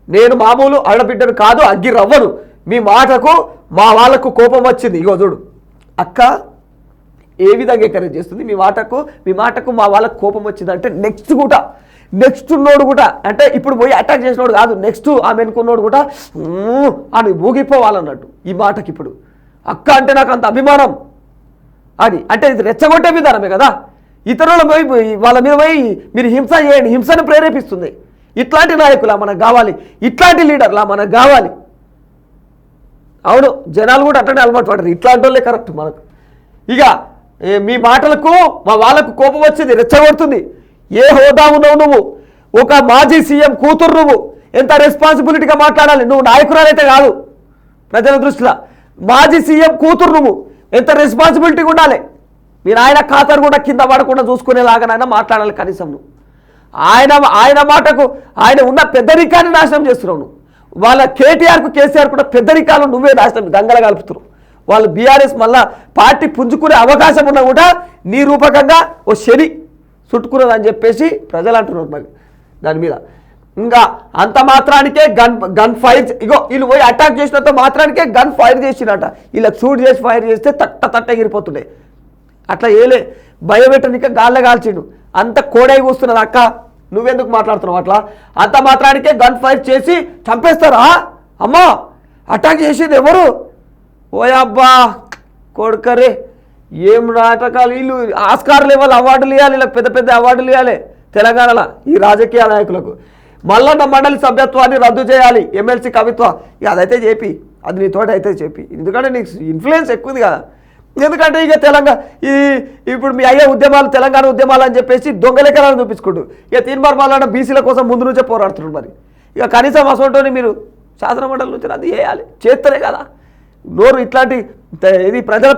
నేను మామూలు ఆడబిడ్డను కాదు, అగ్గి రవ్వను. మీ మాటకు మా వాళ్ళకు కోపం వచ్చింది. ఇగో చూడు అక్క ఏ విధంగా ఎంకరేజ్ చేస్తుంది. మీ మాటకు మా వాళ్ళకు కోపం వచ్చింది అంటే నెక్స్ట్ ఉన్నోడు కూడా అంటే ఇప్పుడు పోయి అటాక్ చేసినోడు కాదు, నెక్స్ట్ ఆమె అనుకున్నోడు కూడా అని ఊగిపోవాలన్నట్టు ఈ మాటకి. ఇప్పుడు అక్క అంటే నాకు అంత అభిమానం అది అంటే ఇది రెచ్చగొట్టే విధానమే కదా. ఇతరుల వాళ్ళ మీద పోయి మీరు హింస చేయండి, హింసను ప్రేరేపిస్తుంది. ఇట్లాంటి నాయకులా మనకు కావాలి, ఇట్లాంటి లీడర్లా మనకు కావాలి. అవును, జనాలు కూడా అట్లనే అలవాటు పడరు, ఇట్లాంటి వాళ్ళే కరెక్ట్ మనకు. ఇక మీ మాటలకు మా వాళ్ళకు కోపం వచ్చింది, రెచ్చగొడుతుంది. ఏ హోదా ఉన్నావు నువ్వు? ఒక మాజీ సీఎం కూతురు నువ్వు. ఎంత రెస్పాన్సిబిలిటీగా మాట్లాడాలి. నువ్వు నాయకురాలైతే కాదు ప్రజల దృష్టిలో, మాజీ సీఎం కూతురు నువ్వు. ఎంత రెస్పాన్సిబిలిటీగా ఉండాలి. మీరు ఆయన ఖాతాను కూడా కింద పడకుండా చూసుకునేలాగానైనా మాట్లాడాలి కనీసం. నువ్వు ఆయన మాటకు ఆయన ఉన్న పెద్దరికాన్ని నాశనం చేస్తున్నావు. నువ్వు వాళ్ళ కేసీఆర్ కూడా పెద్దరికాలు నువ్వే నాశనం గంగల కలుపుతున్నావు. వాళ్ళు బీఆర్ఎస్ మళ్ళా పార్టీ పుంజుకునే అవకాశం ఉన్నా కూడా నీ రూపకంగా ఓ శని చుట్టుకున్నదని చెప్పేసి ప్రజలు అంటున్నారు. మరి దాని మీద ఇంకా అంత మాత్రానికే గన్ ఫైర్ వీళ్ళు పోయి అటాక్ చేసినంత మాత్రానికే గన్ ఫైర్ చేసినట. ఇలా షూట్ చేసి ఫైర్ చేస్తే తట్ట ఎగిరిపోతుండే. అట్లా ఏలే భయపెట్టనిక గాల్లో కాల్చిండు. అంత కోడై కూస్తున్నది అక్క, నువ్వెందుకు మాట్లాడుతున్నావు అట్లా? అంత మాత్రానికే గన్ ఫైర్ చేసి చంపేస్తారా? అమ్మా అటాక్ చేసేది ఎవరు? ఓయబ్బా కొడుకరే, ఏం నాటకాలు! వీళ్ళు ఆస్కార్ లెవెల్ అవార్డులు ఇవ్వాలి, ఇలా పెద్ద అవార్డులు ఇవ్వాలి తెలంగాణలో ఈ రాజకీయ నాయకులకు. మల్లన్న మండలి సభ్యత్వాన్ని రద్దు చేయాలి, ఎమ్మెల్సీ కవిత్వ. ఇక అదైతే చెప్పి, అది నీతోటి అయితే చెప్పి, ఎందుకంటే నీకు ఇన్ఫ్లుయెన్స్ ఎక్కువ ఉంది కదా. ఎందుకంటే ఇక ఇప్పుడు మీ అయ్యే ఉద్యమాలు తెలంగాణ ఉద్యమాలు అని చెప్పేసి దొంగలెక్కలను చూపించుకుంటూ ఇక తీర్మార్ మల్లన్న బీసీల కోసం ముందు నుంచే పోరాడుతున్నారు. మరి ఇక కనీసం అసోంటోని మీరు శాసన మండలి నుంచి రద్దు చేయాలి, చేస్తేనే కదా నోరు ఇట్లాంటి ఇది ప్రజల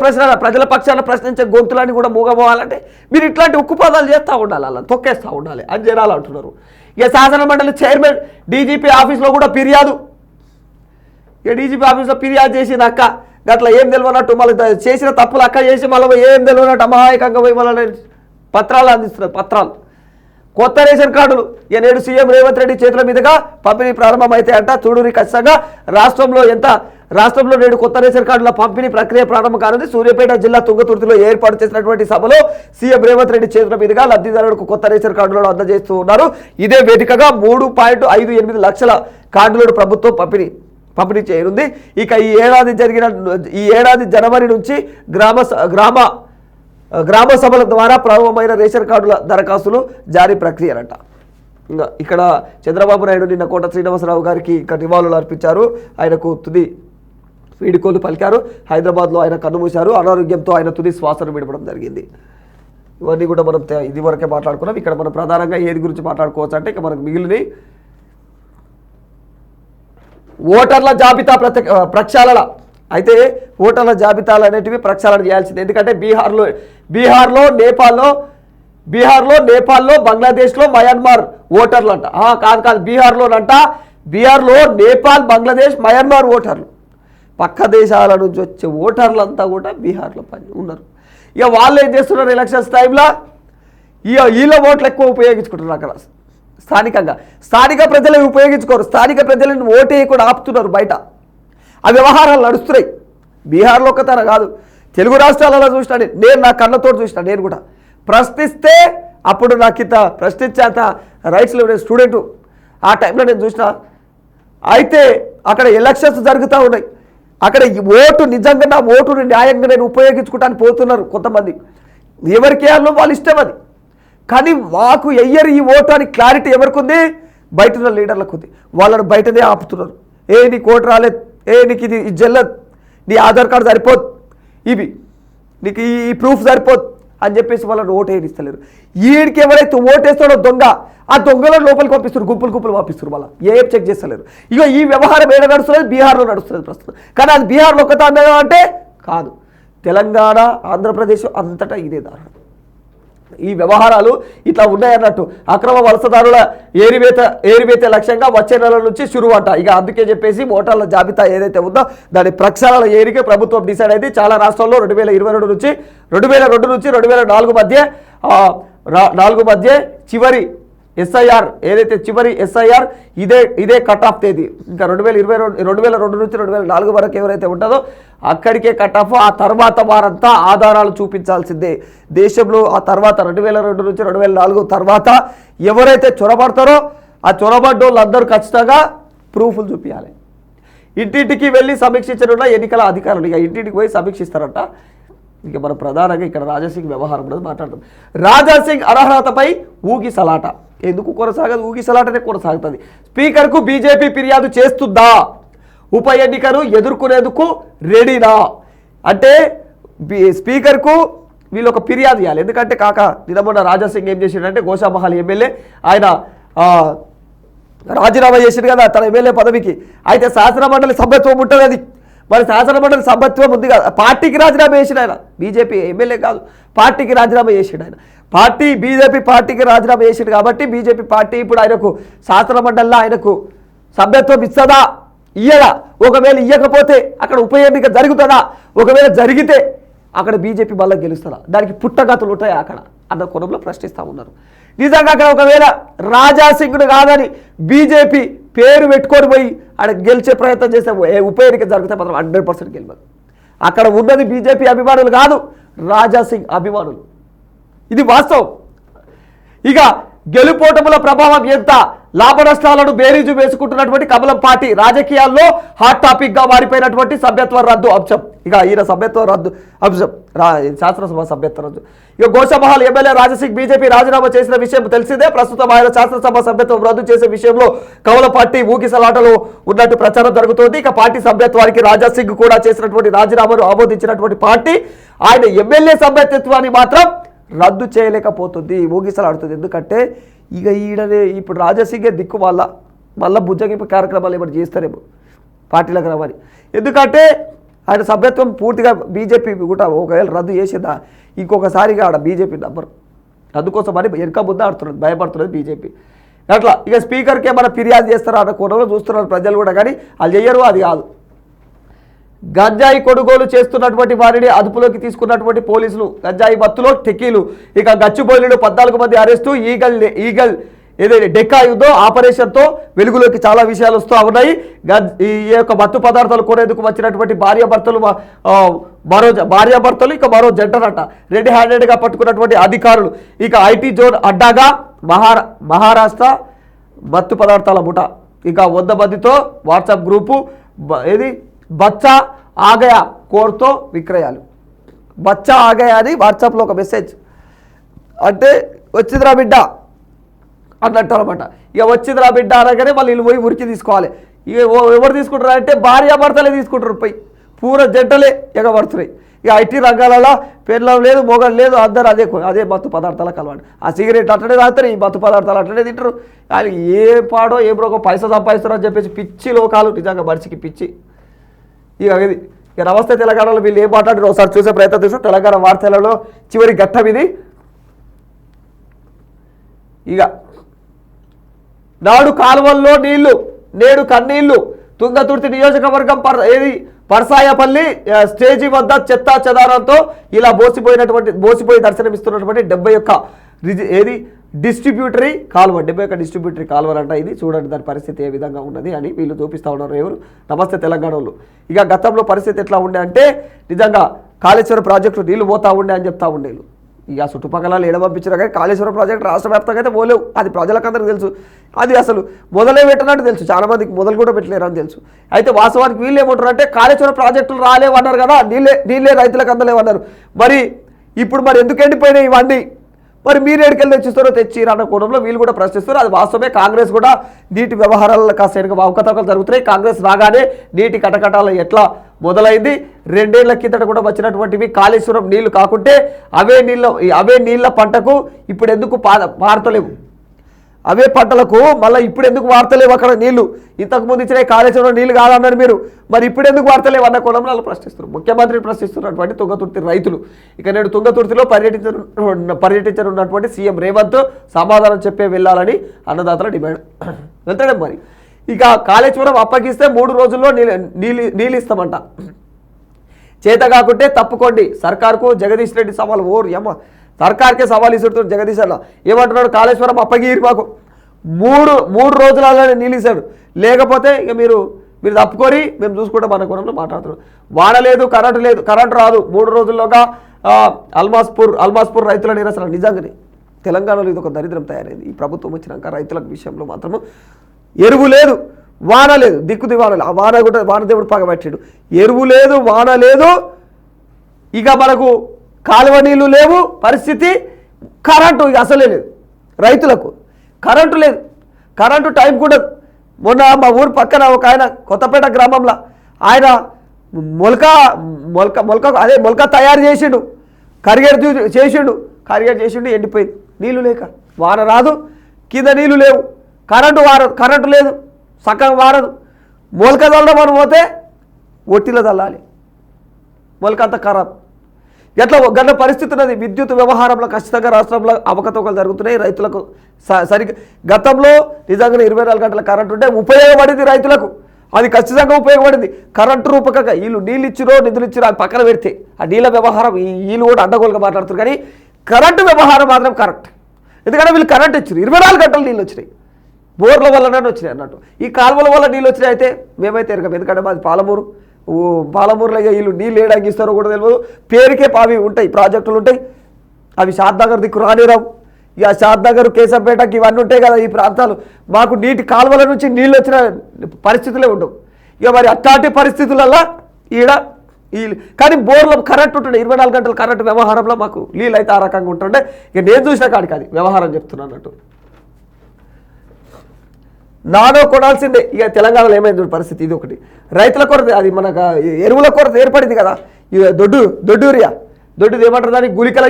పక్షాన ప్రశ్నించే గొంతులని కూడా మూగపోవాలంటే మీరు ఇట్లాంటి ఉక్కుపాదాలు చేస్తూ ఉండాలి, అలా తొక్కేస్తూ ఉండాలి అని జనాలు అంటున్నారు. ఇక శాసన మండలి చైర్మన్ డీజీపీ ఆఫీస్లో కూడా ఫిర్యాదు, ఇక డీజీపీ ఆఫీస్లో ఫిర్యాదు చేసింది అక్క గట్లా ఏం తెలియనట్టు, మళ్ళీ చేసిన తప్పులు అక్క చేసి మళ్ళీ ఏం తెలియనట్టు అమాయకంగా పోయి మళ్ళీ పత్రాలు అందిస్తున్నారు. పత్రాలు కొత్త రేషన్ కార్డులు ఇక నేడు సీఎం రేవంత్ రెడ్డి చేతుల మీదుగా పంపిణీ ప్రారంభమైతే అంట. చూడూరి ఖచ్చితంగా రాష్ట్రంలో నేడు కొత్త రేషన్ కార్డుల పంపిణీ ప్రక్రియ ప్రారంభం కానుంది. సూర్యాపేట జిల్లా తుంగతుర్తిలో ఏర్పాటు చేసినటువంటి సభలో సీఎం రేవంత్ రెడ్డి చేతుల మీదుగా లబ్ధిదారులకు కొత్త రేషన్ కార్డులను అందజేస్తూ ఉన్నారు. ఇదే వేదికగా 3.58 లక్షల కార్డులను ప్రభుత్వం పంపిణీ చేయనుంది. ఇక ఈ ఏడాది జనవరి నుంచి గ్రామ సభల ద్వారా ప్రారంభమైన రేషన్ కార్డుల దరఖాస్తులు జారీ ప్రక్రియనంట. ఇంకా ఇక్కడ చంద్రబాబు నాయుడు నిన్న కోట శ్రీనివాసరావు గారికి ఇక నివాళులు అర్పించారు. ఆయనకు తుది వీడుకోలు పలికారు. హైదరాబాద్లో ఆయన కన్నుమూశారు. అనారోగ్యంతో ఆయన తుది శ్వాసను విడవడం జరిగింది. ఇవన్నీ కూడా మనం ఇది వరకే మాట్లాడుకున్నాం. ఇక్కడ మనం ప్రధానంగా ఏది గురించి మాట్లాడుకోవచ్చు అంటే ఇక మనకు మిగిలిన ఓటర్ల జాబితా ప్రక్షాళన. అయితే ఓటర్ల జాబితాలు అనేటివి ప్రక్షాళన చేయాల్సింది. ఎందుకంటే బీహార్లో నేపాల్లో బంగ్లాదేశ్లో మయన్మార్ ఓటర్లు అంట. కాదు బీహార్లో నేపాల్ బంగ్లాదేశ్ మయన్మార్ ఓటర్లు, పక్క దేశాల నుంచి వచ్చే ఓటర్లంతా కూడా బీహార్లో ఉన్నారు. ఇక వాళ్ళు ఏం చేస్తున్నారు ఎలక్షన్స్ టైంలో వీళ్ళ ఓట్లు ఎక్కువ ఉపయోగించుకుంటున్నారు. అక్కడ స్థానిక ప్రజలు ఉపయోగించుకోరు. స్థానిక ప్రజలను ఓటే కూడా ఆపుతున్నారు. బయట ఆ వ్యవహారాలు నడుస్తున్నాయి. బీహార్లో ఒక్కతన కాదు, తెలుగు రాష్ట్రాలలో చూసినా నేను నా కళ్ళతో చూసినా. నేను కూడా ప్రశ్నిస్తే అప్పుడు నాకు ఇంత ప్రశ్నించేంత రైట్స్ లేవు. నేను స్టూడెంటు ఆ టైంలో నేను చూసిన. అయితే అక్కడ ఎలక్షన్స్ జరుగుతూ ఉన్నాయి. అక్కడ ఓటు నిజంగా నా ఓటుని న్యాయంగా నేను ఉపయోగించుకోవడానికి పోతున్నారు కొంతమంది. ఎవరికి వేయాలో వాళ్ళు ఇష్టం అది, కానీ మాకు ఎయ్యరు ఈ ఓటు అని క్లారిటీ ఎవరికి ఉంది? బయట ఉన్న లీడర్లకు ఉంది. వాళ్ళని బయటనే ఆపుతున్నారు. నీకు ఓటు రాలేదు, నీకు ఇది జల్లదు, నీ ఆధార్ కార్డు సరిపోదు, ఇవి నీకు ఈ ప్రూఫ్ సరిపోదు అని చెప్పేసి వాళ్ళని ఓటు వేయనిస్తలేరు. వీడికి ఎవరైతే ఓటేస్తాడో దొంగ, ఆ దొంగలను లోపలికి పంపిస్తారు, గుంపులు పంపిస్తారు. వాళ్ళ ఏం చెక్ చేస్తలేరు. ఇక ఈ వ్యవహారం ఏడ నడుస్తున్నది? బీహార్లో నడుస్తుంది ప్రస్తుతం. కానీ అది బీహార్లో ఒక్కతా అంటే కాదు, తెలంగాణ ఆంధ్రప్రదేశ్ అంతటా ఇదే దారుణం. ఈ వ్యవహారాలు ఇట్లా ఉన్నాయన్నట్టు. అక్రమ వలసదారుల ఏరివేత లక్ష్యంగా వచ్చే నెల నుంచి శురువంట. ఇక అందుకే చెప్పేసి ఓటర్ల జాబితా ఏదైతే ఉందో దాని ప్రక్షాళన ఏరికే ప్రభుత్వం డిసైడ్ అయింది. చాలా రాష్ట్రాల్లో 2022 నుంచి 2004 మధ్య చివరి ఎస్ఐఆర్ ఏదైతే ఇదే కట్ ఆఫ్ తేదీ. ఇంకా 2002 నుంచి 2004 వరకు ఎవరైతే ఉంటుందో అక్కడికే కట్ ఆఫ్. ఆ తర్వాత వారంతా ఆధారాలు చూపించాల్సిందే. దేశంలో ఆ తర్వాత 2002 నుంచి 2004 తర్వాత ఎవరైతే చొరబడతారో ఆ చొరబడ్డ వాళ్ళందరూ ఖచ్చితంగా ప్రూఫ్లు చూపించాలి. ఇంటింటికి వెళ్ళి సమీక్షించనున్న ఎన్నికల అధికారులు ఇక ఇంటింటికి పోయి సమీక్షిస్తారంట. ఇక మనం ప్రధానంగా ఇక్కడ రాజాసింగ్ వ్యవహారం అనేది మాట్లాడతాం. రాజాసింగ్ అర్హతపై ఊగిసలాట ఎందుకు కొనసాగదు? ఊగిసలాటనే కొనసాగుతుంది. స్పీకర్కు బీజేపీ ఫిర్యాదు చేస్తుందా? ఉప ఎన్నికను ఎదుర్కొనేందుకు రెడీనా అంటే స్పీకర్కు వీళ్ళు ఒక ఫిర్యాదు చేయాలి. ఎందుకంటే నిన్న రాజాసింగ్ ఏం చేసిండంటే గోషామహల్ ఎమ్మెల్యే ఆయన రాజీనామా చేసిండు కదా తన ఎమ్మెల్యే పదవికి. అయితే శాసనమండలి సభ్యత్వం ఉంటుంది. అది మరి శాసనమండలి సభ్యత్వం ఉంది కదా, పార్టీకి రాజీనామా చేసిండు ఆయన. బీజేపీ ఎమ్మెల్యే కాదు, పార్టీకి రాజీనామా చేసిండు ఆయన. బీజేపీ పార్టీకి రాజీనామా చేసిండు కాబట్టి బీజేపీ పార్టీ ఇప్పుడు ఆయనకు శాసనమండలిలో ఆయనకు సభ్యత్వం ఇస్తుందా ఇయ్యదా? ఒకవేళ ఇయ్యకపోతే అక్కడ ఉప ఎన్నిక జరుగుతుందా? ఒకవేళ జరిగితే అక్కడ బీజేపీ మళ్ళీ గెలుస్తుందా? దానికి పుట్టగతులు ఉంటాయి అక్కడ అన్న కోణంలో ప్రశ్నిస్తూ ఉన్నారు. నిజంగా అక్కడ ఒకవేళ రాజాసింగ్ను కాదని బీజేపీ పేరు పెట్టుకొని పోయి ఆడ గెలిచే ప్రయత్నం చేస్తే ఉప ఎన్నిక జరిగితే మాత్రం 100% గెలవదు. అక్కడ ఉన్నది బీజేపీ అభిమానులు కాదు, రాజాసింగ్ అభిమానులు. ఇది వాస్తవం. ఇక గెలుపోటముల ప్రభావం ఎంత లాభ నష్టాలను బేరీజు వేసుకుంటున్నటువంటి కమలం పార్టీ రాజకీయాల్లో హాట్ టాపిక్ గా మారిపోయినటువంటి సభ్యత్వ రద్దు అంశం. ఇక ఈయన సభ్యత్వ రద్దు అంశం శాసనసభ సభ్యత్వ రద్దు. ఇక గోషామహల్ ఎమ్మెల్యే రాజసింగ్ బీజేపీ రాజీనామా చేసిన విషయం తెలిసిందే. ప్రస్తుతం ఆయన శాసనసభ సభ్యత్వం రద్దు చేసే విషయంలో కమలం పార్టీ ఊగిసలాటలో ఉన్నట్టు ప్రచారం జరుగుతోంది. ఇక పార్టీ సభ్యత్వానికి రాజాసింగ్ కూడా చేసినటువంటి రాజీనామాను ఆమోదించినటువంటి పార్టీ ఆయన ఎమ్మెల్యే సభ్యత్వాన్ని మాత్రం రద్దు చేయలేకపోతుంది, ఊగిసలాడుతుంది. ఎందుకంటే ఇక ఈడనే ఇప్పుడు రాజాసింగే దిక్కు మళ్ళా బుజ్జగింపు కార్యక్రమాలు ఏమైనా చేస్తారేమో పార్టీలకు రావాలి. ఎందుకంటే ఆయన సభ్యత్వం పూర్తిగా బీజేపీ కూడా ఒకవేళ రద్దు చేసేదా ఇంకొకసారిగా ఆడ బీజేపీ నంబర్, అందుకోసం అని వెనక ముందు ఆడుతున్నది, భయపడుతున్నది బీజేపీ. అట్లా ఇక స్పీకర్కి ఏమైనా ఫిర్యాదు చేస్తారా అన్న కోణంలో చూస్తున్నారు ప్రజలు కూడా, కానీ వాళ్ళు చెయ్యరు. అది కాదు, గంజాయి కొనుగోలు చేస్తున్నటువంటి వారిని అదుపులోకి తీసుకున్నటువంటి పోలీసులు. గంజాయి మత్తులో టెక్కీలు. ఇక గచ్చిబౌలిలో 14 మంది అరెస్టు. ఈగల్ ఏదైతే డెక్కా యుద్ధం ఆపరేషన్తో వెలుగులోకి చాలా విషయాలు వస్తూ ఉన్నాయి. ఈ యొక్క మత్తు పదార్థాలు కొనేందుకు వచ్చినటువంటి భార్యాభర్తలు ఇక మరో జంటనట రెడ్ హ్యాండెడ్గా పట్టుకున్నటువంటి అధికారులు. ఇక ఐటీ జోన్ అడ్డాగా మహారాష్ట్ర మత్తు పదార్థాల ముఠ. ఇక 100 మందితో వాట్సాప్ గ్రూపు బచ్చా ఆగయా కోర్తో విక్రయాలు. బచ్చా ఆగయా అని వాట్సాప్లో ఒక మెసేజ్, అంటే వచ్చిందిరా బిడ్డ అన్నట్టు అనమాట. ఇక వచ్చిందిరా బిడ్డ అనగానే మళ్ళీ వీళ్ళు పోయి ఉరికి తీసుకోవాలి. ఇక ఎవరు తీసుకుంటారు అంటే భార్యాభర్తలే తీసుకుంటారు, పోయి పూర జంటలే ఎగబడుతున్నాయి. ఇక ఐటీ రంగాలలో పెళ్ళం లేదు, మొగలు లేదు, అందరూ అదే మత్తు పదార్థాలకు అలవాటు. ఆ సిగరెట్ అట్లనే తాగుతారు, ఈ మత్తు పదార్థాలు అట్లనే తింటారు. అది ఏ పాడో ఏ బ్రోకో పైసా సంపాదిస్తారు అని చెప్పేసి పిచ్చి లోకాలు, నిజంగా మనిషికి పిచ్చి. ఇక నమస్తే తెలంగాణలో వీళ్ళు ఏం మాట్లాడారు ఒకసారి చూసే ప్రయత్నం చేస్తాం. తెలంగాణ వార్తలలో చివరి ఘట్టం ఇది. ఇక నాడు కాలువల్లో నీళ్లు నేడు కన్నీళ్లు. తుంగతుర్తి నియోజకవర్గం పర్సాయపల్లి స్టేజీ వద్ద చెత్తా చెదారంతో ఇలా బోసిపోయి దర్శనమిస్తున్నటువంటి 71 డిస్ట్రిబ్యూటరీ కాలువ. 71 డిస్ట్రిబ్యూటరీ కాలువలంట. ఇది చూడండి దాని పరిస్థితి ఏ విధంగా ఉన్నది అని వీళ్ళు చూపిస్తూ ఉన్నారు ఎవరు నమస్తే తెలంగాణలో. ఇక గతంలో పరిస్థితి ఎట్లా ఉండే అంటే నిజంగా కాళేశ్వరం ప్రాజెక్టు నీళ్లు పోతా ఉండే అని చెప్తా ఉండేలు. ఇక చుట్టుపక్కల పంపించారు కానీ కాళేశ్వరం ప్రాజెక్టు రాష్ట్ర వ్యాప్తంగా అయితే పోలేవు. అది ప్రజలకందరికీ తెలుసు. అది అసలు మొదలే పెట్టినట్టు తెలుసు, చాలా మందికి మొదలు కూడా పెట్టలేరు అని తెలుసు. అయితే వాస్తవానికి వీళ్ళు ఏమంటారు అంటే కాళేశ్వరం ప్రాజెక్టులు రాలేవన్నారు కదా, నీళ్ళే రైతులకు అందలేవన్నారు. మరి ఇప్పుడు ఎందుకు ఎండిపోయినాయి ఇవన్నీ, మరి మీరు ఎక్కడికెళ్ళి తెచ్చిస్తారో తెచ్చిరన్న కోణంలో వీళ్ళు కూడా ప్రశ్నిస్తారు. అది వాస్తవమే. కాంగ్రెస్ కూడా నీటి వ్యవహారాలలో కాస్త అవకతవకలు జరుగుతున్నాయి. కాంగ్రెస్ రాగానే నీటి కటకటాలు ఎట్లా మొదలైంది, 2 ఏళ్ల కిందట కూడా వచ్చినటువంటివి కాళేశ్వరం నీళ్లు కాకుంటే అవే నీళ్ళ పంటకు ఇప్పుడు ఎందుకు పారతలేవు, అవే పంటలకు మళ్ళీ ఇప్పుడు ఎందుకు వార్తలేవు అక్కడ నీళ్లు, ఇంతకుముందు ఇచ్చిన కాళేశ్వరం నీళ్లు కాదన్నారు మీరు, మరి ఇప్పుడు ఎందుకు వార్తలేవు అన్న కోణంలో వాళ్ళు ప్రశ్నిస్తారు. ముఖ్యమంత్రిని ప్రశ్నిస్తున్నటువంటి తుంగతుర్తి రైతులు. ఇక నేడు తుంగతుర్తిలో పర్యటించనున్నటువంటి సీఎం రేవంత్ సమాధానం చెప్పే వెళ్ళాలని అన్నదాతల డిమాండ్. వెళ్తాడే మరి. ఇక కాళేశ్వరం అప్పగిస్తే 3 రోజుల్లో నీళ్ళు ఇస్తామంట, చేత కాకుంటే తప్పుకోండి సర్కార్కు జగదీష్ రెడ్డి సవాల్. సర్కార్కే సవాల్ ఇస్తున్నాడు జగదీష్ అన్న. ఏమంటున్నాడు, కాళేశ్వరం అప్పగిరి మాకు 3 రోజులలోనే నీళ్ళు ఇస్తాడు, లేకపోతే ఇక మీరు తప్పుకొని మేము చూసుకుంటాం అన్న కోణంలో మాట్లాడుతున్నాం. వాన లేదు, కరెంటు రాదు, 3 రోజుల్లోగా అల్మాస్పూర్ రైతుల నిరసన. నిజంగానే తెలంగాణలో ఇది ఒక దరిద్రం తయారైంది. ఈ ప్రభుత్వం వచ్చినాక రైతుల విషయంలో మాత్రము ఎరువు లేదు, వాన లేదు, దిక్కుది వాన లేదు. ఆ వానదేవుడు పగబట్టాడు. ఎరువు లేదు, వాన లేదు, ఇక మనకు కాలువ నీళ్ళు లేవు పరిస్థితి. కరెంటు ఇక అసలే లేదు, రైతులకు కరెంటు లేదు. కరెంటు టైం కూడా మొన్న మా ఊరు పక్కన ఒక ఆయన కొత్తపేట గ్రామంలో ఆయన మొలక తయారు చేసిండు, కరిగేడు చేసిండు, ఎండిపోయింది నీళ్ళు లేక. వాన రాదు, కింద నీళ్ళు లేవు, కరెంటు లేదు, సక్కగా వారదు. మొలక చల్లడం అని పోతే ఒట్టిలో చల్లాలి, మొలక అంతా ఖరాబ్. ఎట్లా గన్న పరిస్థితి ఉన్నది. విద్యుత్ వ్యవహారంలో ఖచ్చితంగా రాష్ట్రంలో అవకతవకలు జరుగుతున్నాయి. రైతులకు సరిగ్గా గతంలో నిజంగా 24 గంటల కరెంటు ఉంటే ఉపయోగపడింది రైతులకు, అది ఖచ్చితంగా ఉపయోగపడింది. కరెంటు రూపకంగా వీళ్ళు నీళ్ళు ఇచ్చిరో నిధులు ఇచ్చిరో అది పక్కన పెడితే ఆ నీళ్ళ వ్యవహారం వీళ్ళు కూడా అడ్డగోలుగా మాట్లాడుతారు. కానీ కరెంటు వ్యవహారం మాత్రం కరెక్ట్. ఎందుకంటే వీళ్ళు కరెంట్ ఇచ్చారు, 24 గంటలు నీళ్ళు వచ్చినాయి, బోర్ల వల్లనే వచ్చినాయి అన్నట్టు. ఈ కాలువల వల్ల నీళ్ళు వచ్చినాయి అయితే మేమైతే ఎరగం. ఎందుకంటే మాది పాలమూరులో వీళ్ళు నీళ్ళు ఏడాకి ఇస్తారో కూడా తెలియదు. పేరుకే అవి ఉంటాయి, ప్రాజెక్టులు ఉంటాయి, అవి షాద్నగర్ దిక్కు రానిరావు. ఇక షాద్నగర్ కేశంపేటకి ఇవన్నీ ఉంటాయి కదా ఈ ప్రాంతాలు, మాకు నీటి కాలువల నుంచి నీళ్ళు వచ్చిన పరిస్థితులే ఉండవు. ఇక మరి అట్లాంటి పరిస్థితులలో కానీ బోర్లో కరెంట్ ఉంటుండే 24 గంటలు కరెంట్ వ్యవహారంలో మాకు నీళ్ళు అయితే ఆ రకంగా ఉంటుండే. ఇక నేను చూసిన కాడికి అది వ్యవహారం చెప్తున్నాను అన్నట్టు. నానో కొనాల్సిందే. ఇక తెలంగాణలో ఏమైంది పరిస్థితి, ఇది ఒకటి. రైతుల కొరత, అది మనకు ఎరువుల కొరత ఏర్పడింది కదా, దొడ్డు యూరియా, దొడ్డుది ఏమంటారు దానికి, గుళికల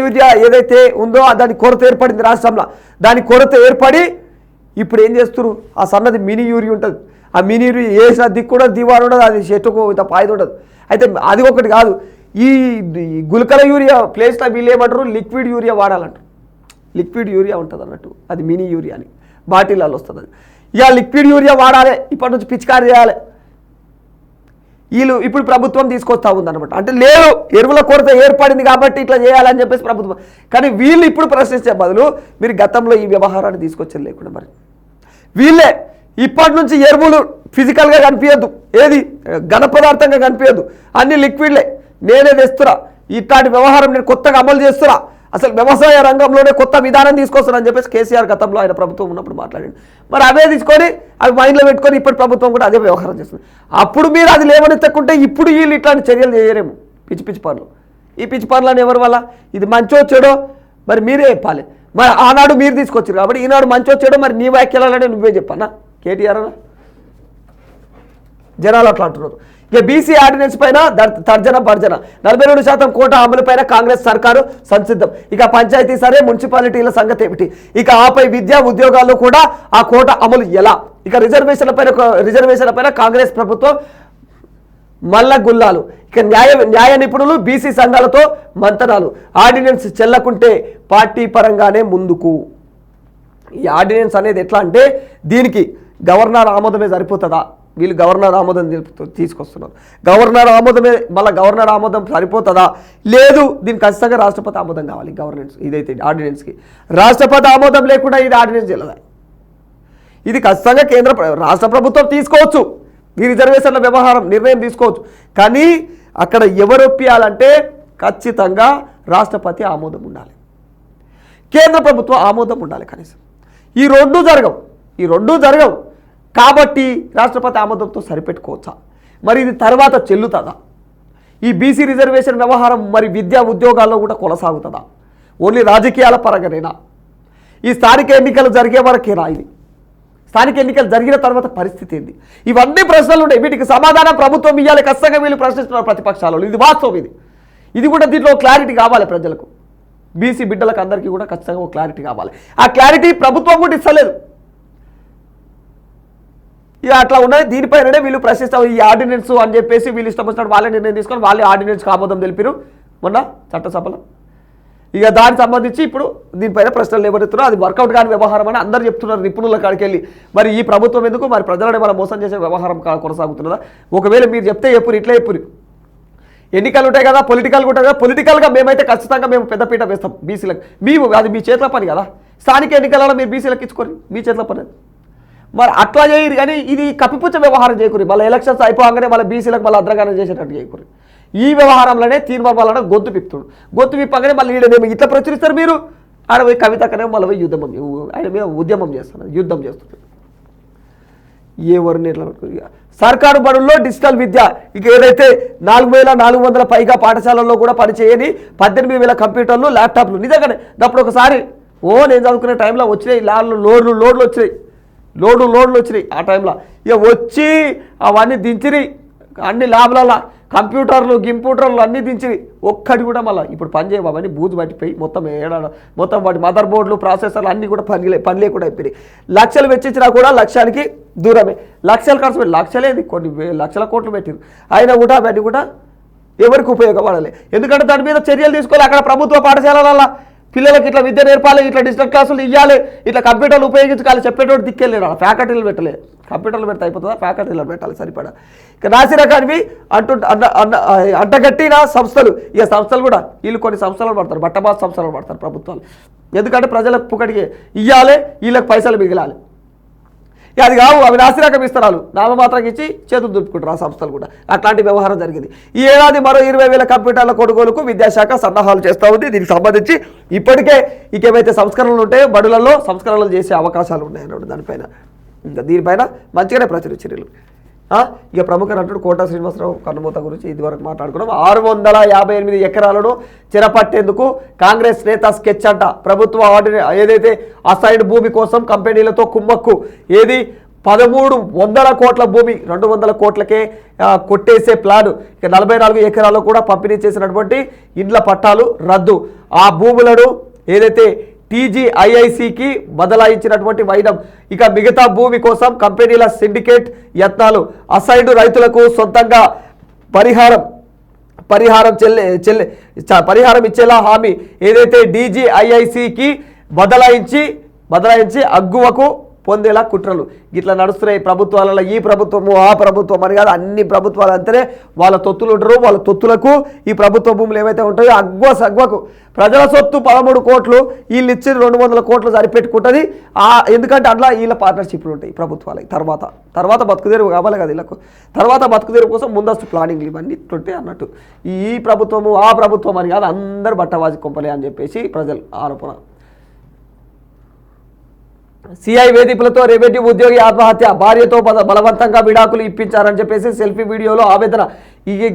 యూరియా ఏదైతే ఉందో దాని కొరత ఏర్పడింది రాష్ట్రంలో. దాని కొరత ఏర్పడి ఇప్పుడు ఏం చేస్తున్నారు, ఆ సన్నది మినీ యూరియా ఉంటుంది, ఆ మినీ యూరియా వేసిన దిక్కు కూడా దివాడు ఉండదు, అది చెట్టుకు ఇంత పాయిది ఉండదు. అయితే అది ఒకటి కాదు, ఈ గుళికల యూరియా ప్లేస్లో వీళ్ళు ఏమంటారు లిక్విడ్ యూరియా వాడాలంటారు. లిక్విడ్ యూరియా ఉంటుంది అన్నట్టు, అది మినీ యూరియా అని బాటిల్లో వస్తుంది. అది ఇక లిక్విడ్ యూరియా వాడాలి, ఇప్పటి నుంచి పిచికారి చేయాలి. వీళ్ళు ఇప్పుడు ప్రభుత్వం తీసుకొస్తా ఉందన్నమాట. అంటే లేదు, ఎరువుల కొరత ఏర్పడింది కాబట్టి ఇట్లా చేయాలని చెప్పేసి ప్రభుత్వం. కానీ వీళ్ళు ఇప్పుడు ప్రశ్నించే బదులు మీరు గతంలో ఈ వ్యవహారాన్ని తీసుకొచ్చేది లేకుండా మరి వీళ్ళే ఇప్పటి నుంచి ఎరువులు ఫిజికల్గా కనిపించద్దు, ఏది ఘన పదార్థంగా కనిపించద్దు, అన్ని లిక్విడ్లే, నేనే తెస్తున్నా, ఇట్లాంటి వ్యవహారం నేను కొత్తగా అమలు చేస్తున్నా, అసలు వ్యవసాయ రంగంలోనే కొత్త విధానం తీసుకొస్తానని చెప్పేసి కేసీఆర్ గతంలో ఆయన ప్రభుత్వం ఉన్నప్పుడు మాట్లాడండి. మరి అవే తీసుకొని అవి మైండ్లో పెట్టుకొని ఇప్పటి ప్రభుత్వం కూడా అదే వ్యవహారం చేస్తుంది. అప్పుడు మీరు అది లేవనెత్తకుంటే ఇప్పుడు వీళ్ళు ఇట్లాంటి చర్యలు చేయరేమో. పిచ్చి పనులు, ఈ పిచ్చి పనులని ఎవరి వల్ల, ఇది మంచో చెడో మరి మీరే చెప్పాలి. మరి ఆనాడు మీరు తీసుకొచ్చారు కాబట్టి ఈనాడు మంచో చెడో మరి నీ వ్యాఖ్యలనే నువ్వే చెప్పన్నా కేటీఆర్ అన్న. జనాలు అట్లా అంటున్నారు. ఇక బీసీ ఆర్డినెన్స్ పైన తర్జన భర్జన, 42% కోటా అమలుపైన కాంగ్రెస్ సర్కారు సంసిద్ధం. ఇక పంచాయతీ సరే, మున్సిపాలిటీల సంగతి ఏమిటి, ఇక ఆపై విద్యా ఉద్యోగాల్లో కూడా ఆ కోటా అమలు ఎలా, ఇక రిజర్వేషన్ల పైన కాంగ్రెస్ ప్రభుత్వం మల్ల గుల్లాలు, ఇక న్యాయ నిపుణులు బీసీ సంఘాలతో మంతనాలు, ఆర్డినెన్స్ చెల్లకుంటే పార్టీ పరంగానే ముందుకు. ఈ ఆర్డినెన్స్ అనేది ఎట్లా అంటే దీనికి గవర్నర్ ఆమోదమే సరిపోతుందా, వీళ్ళు గవర్నర్ ఆమోదం తీసుకొస్తున్నారు, గవర్నర్ ఆమోదం సరిపోతుందా, లేదు దీనికి ఖచ్చితంగా రాష్ట్రపతి ఆమోదం కావాలి. గవర్నెన్స్ ఇదైతే ఆర్డినెన్స్కి రాష్ట్రపతి ఆమోదం లేకుండా ఇది ఆర్డినెన్స్ చెల్లదా. ఇది ఖచ్చితంగా రాష్ట్ర ప్రభుత్వం తీసుకోవచ్చు, ఈ రిజర్వేషన్ల వ్యవహారం నిర్ణయం తీసుకోవచ్చు. కానీ అక్కడ ఎవరు ఒప్పియాలంటే ఖచ్చితంగా రాష్ట్రపతి ఆమోదం ఉండాలి, కేంద్ర ప్రభుత్వం ఆమోదం ఉండాలి కనీసం. ఈ రెండు జరగవు కాబట్టి రాష్ట్రపతి ఆమోదంతో సరిపెట్టుకోవచ్చా, మరి ఇది తర్వాత చెల్లుతుందా, ఈ బీసీ రిజర్వేషన్ వ్యవహారం మరి విద్యా ఉద్యోగాల్లో కూడా కొనసాగుతుందా, ఓన్లీ రాజకీయాల పరంగానేనా, ఈ స్థానిక ఎన్నికలు జరిగే వరకేనా, ఇది స్థానిక ఎన్నికలు జరిగిన తర్వాత పరిస్థితి ఏంది, ఇవన్నీ ప్రశ్నలు ఉన్నాయి. వీటికి సమాధానం ప్రభుత్వం ఇవ్వాలి, ఖచ్చితంగా వీళ్ళు ప్రశ్నిస్తున్నారు ప్రతిపక్షాలు. ఇది వాస్తవం, ఇది కూడా దీంట్లో క్లారిటీ కావాలి ప్రజలకు, బీసీ బిడ్డలకు అందరికీ కూడా ఖచ్చితంగా ఒక క్లారిటీ కావాలి. ఆ క్లారిటీ ప్రభుత్వం కూడా ఇస్తలేదు. ఇక అట్లా ఉన్నది, దీనిపైననే వీళ్ళు ప్రశ్నిస్తాం ఈ ఆర్డినెన్స్ అని చెప్పేసి వీళ్ళు ఇష్టం వచ్చినట్టు వాళ్ళే నిర్ణయం తీసుకొని వాళ్ళే ఆర్డినెన్స్కి ఆమోదం తెలిపారు మొన్న చట్టసభలో. ఇక దానికి సంబంధించి ఇప్పుడు దీనిపైన ప్రశ్నలు లేవనెత్తున్నారు. అది వర్కౌట్ కాని వ్యవహారం అని అందరూ చెప్తున్నారు నిపుణుల కాడికి వెళ్ళి. మరి ఈ ప్రభుత్వం ఎందుకు మరి ప్రజలను మనం మోసం చేసే వ్యవహారం కొనసాగుతున్నదా, ఒకవేళ మీరు చెప్తే చెప్పురు, ఇట్లా చెప్పురు. ఎన్నికలు ఉంటాయి కదా, పొలిటికల్గా ఉంటాయి కదా, పొలిటికల్గా మేమైతే ఖచ్చితంగా మేము పెద్దపీట వేస్తాం బీసీలకు. అది మీ చేతుల పని కదా, స్థానిక ఎన్నికలలో మీరు బీసీలకు ఇచ్చుకోరు, మీ చేతుల పని. మరి అట్లా చేయరు, కానీ ఇది కప్పిపుచ్చ వ్యవహారం చేయకూరి. మళ్ళీ ఎలక్షన్స్ అయిపోగానే మళ్ళీ బీసీలకు మళ్ళీ అద్రగానం చేసేటట్టు చేయకూరి. ఈ వ్యవహారంలోనే తీర్మానాలనే గొంతు విప్పగానే మళ్ళీ ఈడనేమో ఇట్లా ప్రచురిస్తారు. మీరు ఆడ పోయి కవితకనే మళ్ళీ పోయి ఆయన మీద యుద్ధం చేస్తున్నారు. ఎవరిని ఎట్లా సర్కారు బడుల్లో డిజిటల్ విద్య, ఇక ఏదైతే 4400 పైగా పాఠశాలల్లో కూడా పనిచేయని 18,000 కంప్యూటర్లు, ల్యాప్టాప్లు. నిజంగానే అప్పుడు ఒకసారి నేను చదువుకునే టైంలో వచ్చినాయి లోడ్లు వచ్చినాయి ఆ టైంలో. ఇక వచ్చి అవన్నీ దించినాయి, అన్ని ల్యాబ్లలో కంప్యూటర్లు అన్నీ దించినాయి. ఒక్కటి కూడా మళ్ళీ ఇప్పుడు పని చేయవు, అవన్నీ బూజు పట్టిపోయి మొత్తం వాటి మదర్ బోర్డులు, ప్రాసెసర్లు అన్నీ కూడా పని లేకుండా అయిపోయినాయి. లక్షలు వెచ్చించినా కూడా లక్ష్యానికి దూరమే. లక్షలు ఖర్చు పెట్టి లక్షలేది కొన్ని లక్షల కోట్లు పెట్టారు, అయినా కూడా అవన్నీ కూడా ఎవరికి ఉపయోగపడాలి. ఎందుకంటే దాని మీద చర్యలు తీసుకోవాలి. అక్కడ ప్రభుత్వ పాఠశాలల పిల్లలకి ఇట్లా విద్య నేర్పాలి, ఇట్లా డిజిటల్ క్లాసులు ఇవ్వాలి, ఇట్లా కంప్యూటర్లు ఉపయోగించాలి చెప్పేటోడు దిక్కెళ్ళారు. ఫ్యాకల్టీలు పెట్టలేదు, కంప్యూటర్లు పెడితే అయిపోతుందా, ఫ్యాకల్టీలు పెట్టాలి సరిపడా. ఇక నాసిరకానివి అంటగట్టిన సంస్థలు, ఇక సంస్థలు కూడా వీళ్ళు కొన్ని సంస్థలు పడతారు, బట్టబాస్ సంస్థలు పడతారు ప్రభుత్వాలు. ఎందుకంటే ప్రజలకు పుకటికి ఇవ్వాలి, వీళ్ళకి పైసలు మిగిలాలి. అది కావు, అవి నాసిరకం ఇస్తరాలు నామమాత్రం ఇచ్చి చేతులు దులుపుకుంటారు ఆ సంస్థలు కూడా. అట్లాంటి వ్యవహారం జరిగింది. ఈ ఏడాది మరో 20,000 కంప్యూటర్ల కొనుగోలుకు విద్యాశాఖ సన్నాహాలు చేస్తూ ఉంది. దీనికి సంబంధించి ఇప్పటికే ఏవైతే సంస్కరణలు ఉంటాయో బడులలో సంస్కరణలు చేసే అవకాశాలు ఉన్నాయన్నమాట. దానిపైన ఇంకా దీనిపైన మంచిగానే ప్రచుర చర్యలు. ఇక ప్రముఖ నటుడు కోట శ్రీనివాసరావు కన్నుమూత గురించి ఇదివరకు మాట్లాడుకున్నాం. 658 ఎకరాలను చెరపట్టేందుకు కాంగ్రెస్ నేత స్కెచ్ అంట. ప్రభుత్వ ఏదైతే అసైన్డ్ భూమి కోసం కంపెనీలతో కుమ్మక్కు, ఏది 1300 కోట్ల భూమి 200 కోట్లకే కొట్టేసే ప్లాన్. ఇక 44 ఎకరాల్లో కూడా పంపిణీ చేసినటువంటి ఇండ్ల పట్టాలు రద్దు. ఆ భూములను ఏదైతే TGIICకి బదలాయించినటువంటి వైనం. ఇక మిగతా భూమి కోసం కంపెనీల సిండికేట్ యత్నాలు. అసైన్డ్ రైతులకు సొంతంగా పరిహారం ఇచ్చేలా హామీ. ఏదైతే DGIICకి బదలాయించి అగ్గువకు పొందేలా కుట్రలు. ఇట్లా నడుస్తున్నాయి ప్రభుత్వాలలో. ఈ ప్రభుత్వము ఆ ప్రభుత్వం అని కాదు, అన్ని ప్రభుత్వాలు అంతనే వాళ్ళ తొత్తులు ఉంటారు. వాళ్ళ తొత్తులకు ఈ ప్రభుత్వ భూములు ఏవైతే ఉంటాయో అగ్వకు ప్రజల సొత్తు 13 కోట్లు, వీళ్ళు ఇచ్చి 200 కోట్లు సరిపెట్టుకుంటుంది. ఎందుకంటే అందులో వీళ్ళ పార్ట్నర్షిప్లు ఉంటాయి ప్రభుత్వాలకి. తర్వాత బతుకుదేరు కావాలి కదా వీళ్ళకు. తర్వాత బతుకుదేరు కోసం ముందస్తు ప్లానింగ్లు ఇవన్నీ ఇట్లుంటాయి అన్నట్టు. ఈ ప్రభుత్వము ఆ ప్రభుత్వం అని కాదు, అందరు బట్టవాజి కొంపలే అని చెప్పేసి ప్రజలు ఆరోపణ. సిఐ వేధింపులతో రెవెన్యూ ఉద్యోగి ఆత్మహత్య. భార్యతో బలవంతంగా విడాకులు ఇప్పించారని చెప్పేసి సెల్ఫీ వీడియోలో ఆవేదన.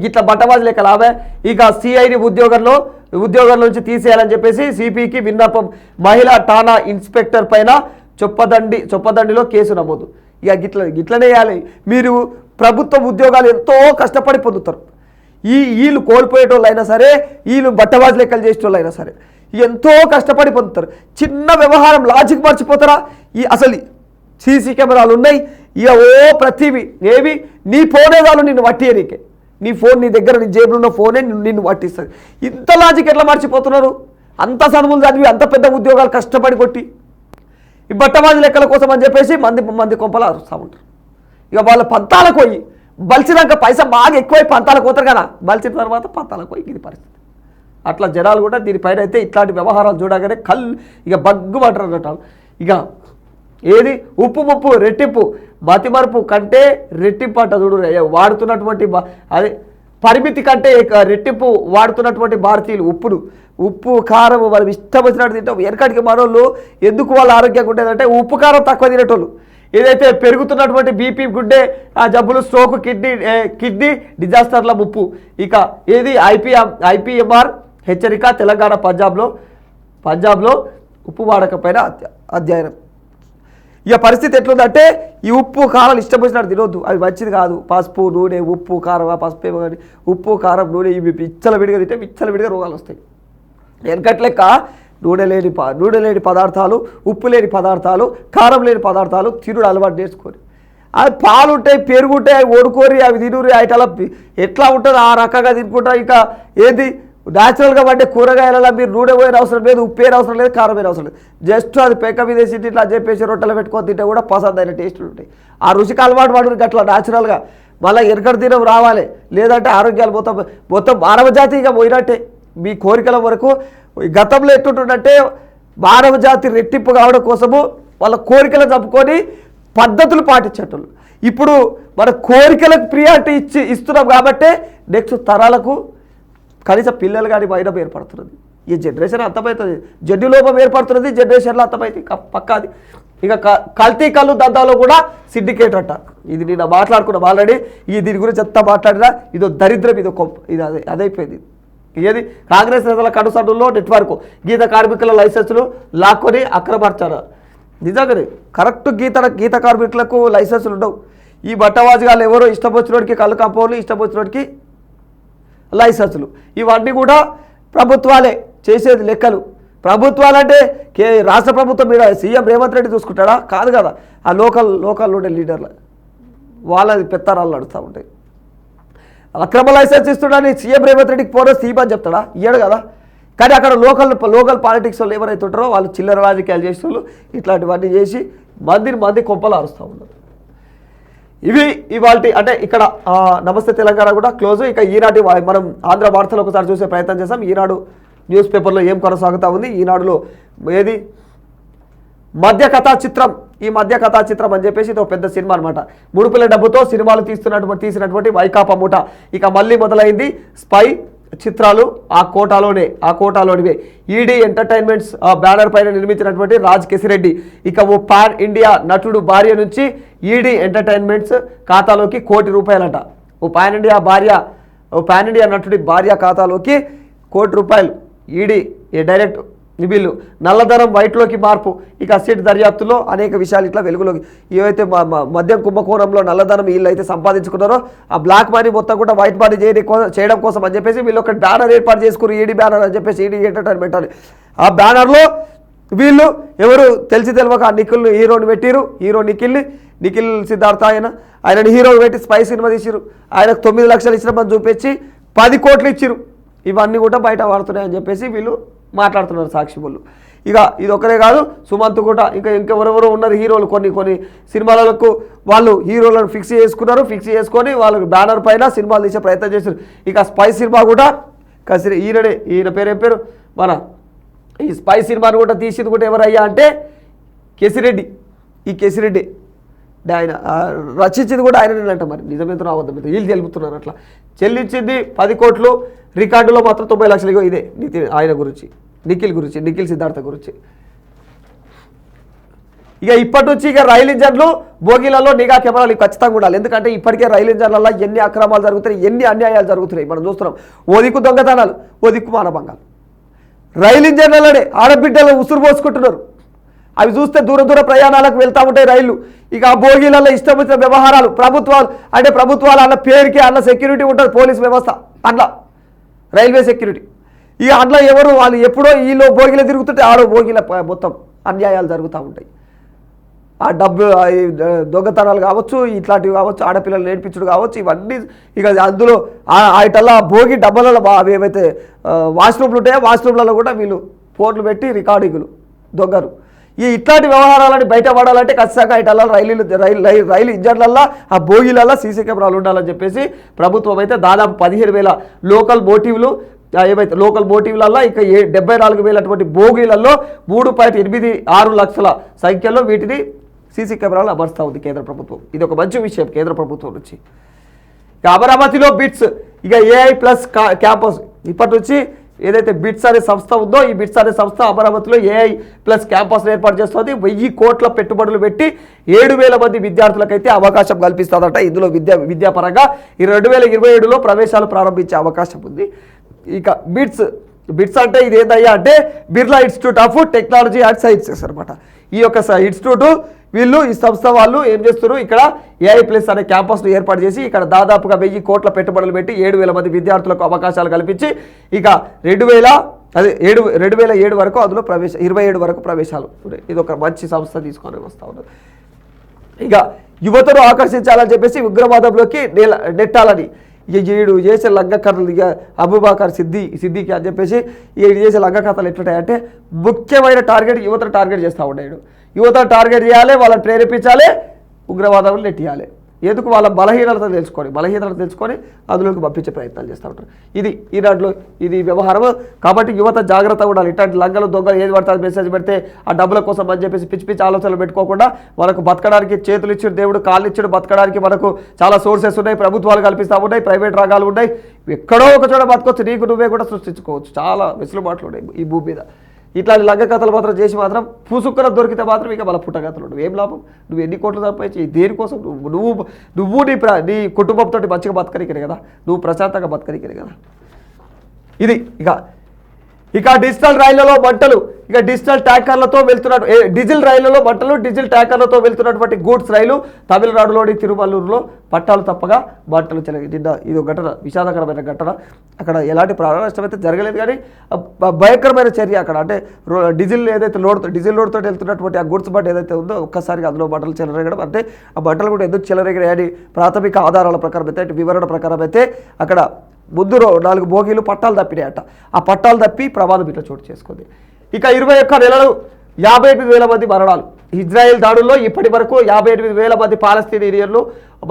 గిట్ల బట్టవాజు లెక్కలు ఆమె. ఇక సిఐని ఉద్యోగం నుంచి తీసేయాలని చెప్పేసి సిపికి విన్నపం. మహిళా ఠాణా ఇన్స్పెక్టర్ పైన చొప్పదండిలో కేసు నమోదు. ఇక గిట్లనే వేయాలి. మీరు ప్రభుత్వ ఉద్యోగాలు ఎంతో కష్టపడి పొందుతారు. వీళ్ళు కోల్పోయేటోళ్ళు అయినా సరే, వీళ్ళు బట్టవాజు లెక్కలు చేసేటోళ్ళు అయినా సరే ఎంతో కష్టపడి పొందుతారు. చిన్న వ్యవహారం లాజిక్ మర్చిపోతారా? అసలు సీసీ కెమెరాలు ఉన్నాయి. ఇక ప్రతివి ఏవి నీ ఫోనే కాదు నిన్ను వట్టియనీకే. నీ ఫోన్ నీ దగ్గర నీ జేబులో ఉన్న ఫోనే నిన్ను వట్టిస్తుంది. ఇంత లాజిక్ ఎట్లా మర్చిపోతున్నారు? అంత చదువులు చదివి అంత పెద్ద ఉద్యోగాలు కష్టపడి కొట్టి ఈ బట్టవాజు లెక్కల కోసం అని చెప్పేసి మంది కొంపలు అరుస్తూ ఉంటారు. ఇక వాళ్ళ పంతాలకు పోయి బలిసినాక పైసా బాగా ఎక్కువై పంతాలకు పోతారు కదా, బలిసిన తర్వాత పంతాలకు పోయి ఇది పరిస్థితి. అట్లా జనాలు కూడా దీనిపైన అయితే ఇట్లాంటి వ్యవహారాలు చూడగానే ఇక బగ్గుమంటారు అన్నట్టు. ఇక ఏది ఉప్పు రెట్టింపు మతిమరుపు కంటే రెట్టింపు అంట చూడు. వాడుతున్నటువంటి అదే పరిమితి కంటే రెట్టింపు వాడుతున్నటువంటి భారతీయులు ఉప్పు కారం మనం ఇష్టం వచ్చినట్టు తింటాం. వెనకటికి మనోళ్ళు ఎందుకు వాళ్ళ ఆరోగ్యంగా ఉండేదంటే ఉప్పు కారం తక్కువ తినేటోళ్ళు. ఏదైతే పెరుగుతున్నటువంటి బీపీ, గుండె జబ్బులు, స్ట్రోక్, కిడ్నీ డిజాస్టర్ల ముప్పు. ఇక ఏది IPMR హెచ్చరిక. తెలంగాణ పంజాబ్లో ఉప్పు వాడకపైన అధ్యయనం. ఇక పరిస్థితి ఎట్లుందంటే ఈ ఉప్పు కారాలు ఇష్టం వచ్చినట్టు తినొద్దు, అవి మంచిది కాదు. పసుపు, నూనె, ఉప్పు కారం, పసుపు ఏమో కానీ ఉప్పు కారం నూనె ఇవి విచ్చలవిడిగా తింటే విచ్చలవిడిగా రోగాలు వస్తాయి. వెనకట్లెక్క నూనె లేని పదార్థాలు, ఉప్పు లేని పదార్థాలు, కారం లేని పదార్థాలు తినుడు అలవాటు నేర్చుకొని, అది పాలు ఉంటాయి, పెరుగు ఉంటాయి, అవి ఓడుకొని అవి తినురు. అలా ఎట్లా ఉంటుంది ఆ రకంగా తినుకుంటా. ఇక ఏది న్యాచురల్గా పడ్డే కూరగాయలలో మీరు నూనె పోయిన అవసరం లేదు, ఉప్పు అయిన అవసరం లేదు, కారం అయిన అవసరం లేదు. జస్ట్ అది పెక్క మీద వేసి ఇట్లా చెప్పేసి రొట్టెలు పెట్టుకొని తింటే కూడా పసందైన టేస్టులు ఉంటాయి. ఆ రుచికి అలవాటు పడుతుంది అట్లా న్యాచురల్గా. మళ్ళీ ఎరకటి తినం రావాలి, లేదంటే ఆరోగ్యాలు మొత్తం మానవ జాతి ఇక పోయినట్టే. మీ కోరికల వరకు గతంలో ఎట్టుంటుందంటే మానవ జాతి రెట్టింపు కావడం కోసము వాళ్ళ కోరికలు చంపుకొని పద్ధతులు పాటించేటోళ్ళు. ఇప్పుడు మన కోరికలకు ప్రియారిటీ ఇస్తున్నాం కాబట్టి నెక్స్ట్ తరాలకు కనీసం పిల్లలు కానీ వైరం ఏర్పడుతున్నది. ఈ జనరేషన్ అర్థమవుతుంది, జడ్డు లోపం ఏర్పడుతున్నది జనరేషన్లో అర్థమైంది పక్కాది. ఇక కల్తీ కళ్ళు దందాలో కూడా సిండికేట్ అంట. ఇది నేను మాట్లాడుకున్నాం ఆల్రెడీ. దీని గురించి ఎంత మాట్లాడినా ఇదో దరిద్రం, ఇది అదైపోయింది. ఏది కాంగ్రెస్ నేతల కనుసన్నుల్లో నెట్వర్క్ గీత కార్మికుల లైసెన్సులు లాక్కొని అక్రమార్చన. నిజంగానే కరెక్ట్ గీత కార్మికులకు లైసెన్సులు ఉండవు. ఈ బట్టవాజుగాలు ఎవరో ఇష్టం వచ్చినోడికి కళ్ళు కంపౌండ్లు, ఇష్టం వచ్చినోడికి లైసెన్సులు, ఇవన్నీ కూడా ప్రభుత్వాలే చేసేది లెక్కలు. ప్రభుత్వాలంటే రాష్ట్ర ప్రభుత్వం మీద సీఎం రేవంత్ రెడ్డి చూసుకుంటాడా? కాదు కదా. ఆ లోకల్ ఉండే లీడర్లు వాళ్ళది పెత్తరాలు నడుస్తూ ఉంటాయి. అక్రమ లైసెన్స్ ఇస్తున్నాడని సీఎం రేవంత్ రెడ్డికి పోరా సీఎం అని చెప్తాడా? ఇయ్యడు కదా. కానీ అక్కడ లోకల్ పాలిటిక్స్ వాళ్ళు ఎవరైతే ఉంటారో వాళ్ళు చిల్లర రాజకీయాలు చేసే వాళ్ళు ఇట్లాంటివన్నీ చేసి మంది కొంపలు అరుస్తూ ఉన్నారు. ఇవి ఇవాళ అంటే ఇక్కడ నమస్తే తెలంగాణ కూడా క్లోజ్. ఇక ఈనాటి మనం ఆంధ్ర వార్తలు ఒకసారి చూసే ప్రయత్నం చేసాం. ఈనాడు న్యూస్ పేపర్లో ఏం కొనసాగుతూ ఉంది? ఈనాడులో ఏది మధ్య కథా చిత్రం ఈ మధ్య కథా చిత్రం అని చెప్పేసి ఇది ఒక పెద్ద సినిమా అనమాట. ముడుపుల డబ్బుతో సినిమాలు తీసినటువంటి వైకాపా ముఠ ఇక మళ్ళీ మొదలైంది. స్పై చిత్రాలు ఆ కోటాలోనివే. ఈడీ ఎంటర్టైన్మెంట్స్ బ్యానర్ పైన నిర్మించినటువంటి రాజ్ కేసిరెడ్డి ఇక ఓ పాన్ ఇండియా నటుడు భార్య నుంచి ఈడీ ఎంటర్టైన్మెంట్స్ ఖాతాలోకి ₹1,00,00,000. ఓ పాన్ ఇండియా నటుడి భార్య ఖాతాలోకి ₹1,00,00,000 ఈడీ డైరెక్ట్ బిల్లు. నల్లధనం వైట్లోకి మార్పు ఇక సిట్ దర్యాప్తులో అనేక విషయాలు ఇట్లా వెలుగులోకి. ఏవైతే మద్యం కుంభకోణంలో నల్లధనం వీళ్ళు అయితే సంపాదించుకున్నారో ఆ బ్లాక్ మనీ మొత్తం కూడా వైట్ మనీ చేయడం కోసం అని చెప్పేసి వీళ్ళు ఒక బ్యానర్ ఏర్పాటు చేసుకున్నారు. ఈడీ బ్యానర్ అని చెప్పేసి ఈడీ ఎంటర్టైన్మెంట్ అని. ఆ బ్యానర్లో వీళ్ళు ఎవరు తెలియక ఆ హీరోని పెట్టిరు. హీరో నిఖిల్ సిద్ధార్థ ఆయనని హీరోని పెట్టి స్పై సినిమా తీసిరు. ఆయనకు 9 లక్షలు ఇచ్చినామని చూపించి 10 కోట్లు ఇచ్చిరు. ఇవన్నీ కూడా బయట వాడుతున్నాయని చెప్పేసి వీళ్ళు మాట్లాడుతున్నారు సాక్షి వాళ్ళు. ఇక ఇది ఒకరే కాదు, సుమంత్ కూడా ఇంకెవరెవరో ఉన్నారు హీరోలు. కొన్ని సినిమాలకు వాళ్ళు హీరోలను ఫిక్స్ చేసుకొని వాళ్ళకి బ్యానర్ పైన సినిమాలు తీసే ప్రయత్నం చేశారు. ఇక స్పై సినిమా కూడా ఈయన పేరు మన ఈ స్పై సినిమాను కూడా తీసింది కూడా ఎవరయ్యా అంటే కేసిరెడ్డి. ఈ కేసిరెడ్డి ఆయన రచించింది కూడా ఆయననేనంట. మరి నిజమేంతో అబద్ధం వీళ్ళు తెలుపుతున్నారు. అట్లా చెల్లించింది 10 కోట్లు, రికార్డులో మాత్రం 90 లక్షలు. ఇదే ఆయన గురించి, నిఖిల్ సిద్ధార్థ గురించి. ఇక ఇప్పటి నుంచి ఇక రైలు ఇంజన్లు బోగీలలో నిఘా కెమెరాలు ఖచ్చితంగా ఉండాలి. ఎందుకంటే ఇప్పటికే రైలు ఇంజన్లలో ఎన్ని అక్రమాలు జరుగుతున్నాయి, ఎన్ని అన్యాయాలు జరుగుతున్నాయి మనం చూస్తున్నాం. ఓ దిక్కు దొంగతనాలు, ఓ దిక్కు మానభంగాలు. రైలు ఇంజన్లలోనే ఆడబిడ్డలు ఉసురు పోసుకుంటున్నారు. అవి చూస్తే దూర ప్రయాణాలకు వెళ్తూ ఉంటాయి రైళ్లు. ఇక ఆ బోగీలలో ఇష్టం వచ్చిన వ్యవహారాలు. ప్రభుత్వాలు అన్న పేరుకి అన్న సెక్యూరిటీ ఉంటుంది, పోలీస్ వ్యవస్థ అందులో రైల్వే సెక్యూరిటీ. ఈ అందులో ఎవరు వాళ్ళు ఎప్పుడో వీళ్ళు బోగీలో తిరుగుతుంటే ఆడో బోగీల మొత్తం అన్యాయాలు జరుగుతూ ఉంటాయి. ఆ డబ్బు దొంగతనాలు కావచ్చు, ఇట్లాంటివి కావచ్చు, ఆడపిల్లలు నేర్పించడం కావచ్చు, ఇవన్నీ ఇక అందులో వాటిల్లో భోగి డబ్బాలలో అవి ఏవైతే వాష్రూమ్లు ఉంటాయో వాష్రూమ్లలో కూడా వీళ్ళు ఫోన్లు పెట్టి రికార్డింగ్లు దొంగరు. ఇట్లాంటి వ్యవహారాలని బయట పడాలంటే ఖచ్చితంగా ఇటల్లా రైలు ఇంజన్లల్లో ఆ బోగీలల్లో సీసీ కెమెరాలు ఉండాలని చెప్పేసి ప్రభుత్వం అయితే దాదాపు 15,000 లోకల్ మోటివ్లల్లో ఇక 74,000 అటువంటి బోగీలలో 3.86 లక్షల సంఖ్యలో వీటిని సీసీ కెమెరాలు అమర్స్తూ ఉంది కేంద్ర ప్రభుత్వం. ఇది ఒక మంచి విషయం కేంద్ర ప్రభుత్వం నుంచి. ఇక అమరావతిలో బిట్స్ ఇక AI+ క్యాంపస్ ఇప్పటి నుంచి ఏదైతే బిట్స్ అనే సంస్థ ఉందో ఈ బిట్స్ అనే సంస్థ అమరావతిలో AI+ క్యాంపస్ను ఏర్పాటు చేస్తుంది. 1000 కోట్ల పెట్టుబడులు పెట్టి 7,000 మంది విద్యార్థులకైతే అవకాశం కల్పిస్తుందట. ఇందులో విద్యాపరంగా 2027లో ప్రవేశాలు ప్రారంభించే అవకాశం ఉంది. ఇక బిట్స్ అంటే ఇది ఏందయ్యా అంటే Birla institute of technology and sciences అనమాట. ఈ యొక్క ఇన్స్టిట్యూట్ వీళ్ళు ఈ సంస్థ వాళ్ళు ఏం చేస్తున్నారు, ఇక్కడ AI+ అనే క్యాంపస్ను ఏర్పాటు చేసి ఇక్కడ దాదాపుగా 1000 కోట్ల పెట్టుబడులు పెట్టి 7,000 మంది విద్యార్థులకు అవకాశాలు కల్పించి ఇక 2007 వరకు అందులో 27 వరకు ప్రవేశాలు. ఇది ఒక మంచి సంస్థ తీసుకొని వస్తూ ఉన్నారు. ఇక యువతను ఆకర్షించాలని చెప్పేసి ఉగ్రవాదంలోకి నెట్టాలని ఈడు చేసే లంఘకథలు ఇక అబూబకర్ సిద్దికి అని చెప్పేసి ఈడు చేసే లంఘకథలు ఎట్లుంటాయంటే ముఖ్యమైన టార్గెట్ యువతను టార్గెట్ చేస్తూ ఉన్నాడు. యువతను టార్గెట్ చేయాలి, వాళ్ళని ప్రేరేపించాలి, ఉగ్రవాదంలో నెట్టియాలి. ఎందుకు వాళ్ళ బలహీనత తెలుసుకొని అందులోకి పంపించే ప్రయత్నాలు చేస్తూ ఉంటారు. ఇది ఈనాడులో ఇది వ్యవహారం. కాబట్టి యువత జాగ్రత్తగా ఉండాలి. ఇట్లాంటి లంగలు దొంగలు ఏది పడతారు మెసేజ్ పెడితే ఆ డబ్బుల కోసం అని చెప్పేసి పిచ్చి ఆలోచనలు పెట్టుకోకుండా మనకు బతకడానికి చేతులు ఇచ్చాడు దేవుడు, కాళ్ళు ఇచ్చాడు, బతకడానికి మనకు చాలా సోర్సెస్ ఉన్నాయి, ప్రభుత్వాలు కల్పిస్తూ ఉన్నాయి, ప్రైవేట్ రంగాలు ఉన్నాయి. ఎక్కడో ఒక చోట బతకొచ్చు, నీకు నువ్వే కూడా సృష్టించుకోవచ్చు. చాలా వెసులుబాట్లు ఉన్నాయి ఈ భూమి మీద. ఇట్లాంటి లంగ కథలు మాత్రం చేసి మాత్రం పూసుక్కన దొరికితే మాత్రం ఇక వాళ్ళ పుట్టగతలు ఉండవు. ఏం లాభం? నువ్వు ఎన్ని కోట్లు సంపాదించి దేనికోసం? నువ్వు నీ కుటుంబంతో మంచిగా బతకనికనే కదా, నువ్వు ప్రశాంతంగా బతకనికనే కదా. ఇది ఇక డిజిటల్ రైళ్లలో మంటలు, ఇక డిజిటల్ ట్యాంకర్లతో వెళ్తున్నటువంటి గూడ్స్ రైలు తమిళనాడులోని తిరుమలూరులో పట్టాలు తప్పగా మంటలు నిన్న ఇది ఒక ఘటన, విషాదకరమైన ఘటన. అక్కడ ఎలాంటి ప్రాణ నష్టం అయితే జరగలేదు, కానీ భయంకరమైన చర్య అక్కడ. అంటే డీజిల్ లోడ్తో వెళ్తున్నటువంటి ఆ గూడ్స్ బండి ఏదైతే ఉందో ఒక్కసారిగా అందులో మంటలు చెలరేగడం. అంటే ఆ మంటలు కూడా ఎందుకు చెలరేగాయని ప్రాథమిక ఆధారాల ప్రకారం అయితే, వివరణ ప్రకారం అయితే అక్కడ ముందు 4 బోగీలు పట్టాలు తప్పినాయట. ఆ పట్టాలు తప్పి ప్రమాదం ఇట్లా చోటు చేసుకుంది. ఇక 21 నెలలు 58,000 మంది మరణాలు. ఇజ్రాయెల్ దాడుల్లో ఇప్పటి వరకు 58,000 మంది పాలస్తీనియన్లు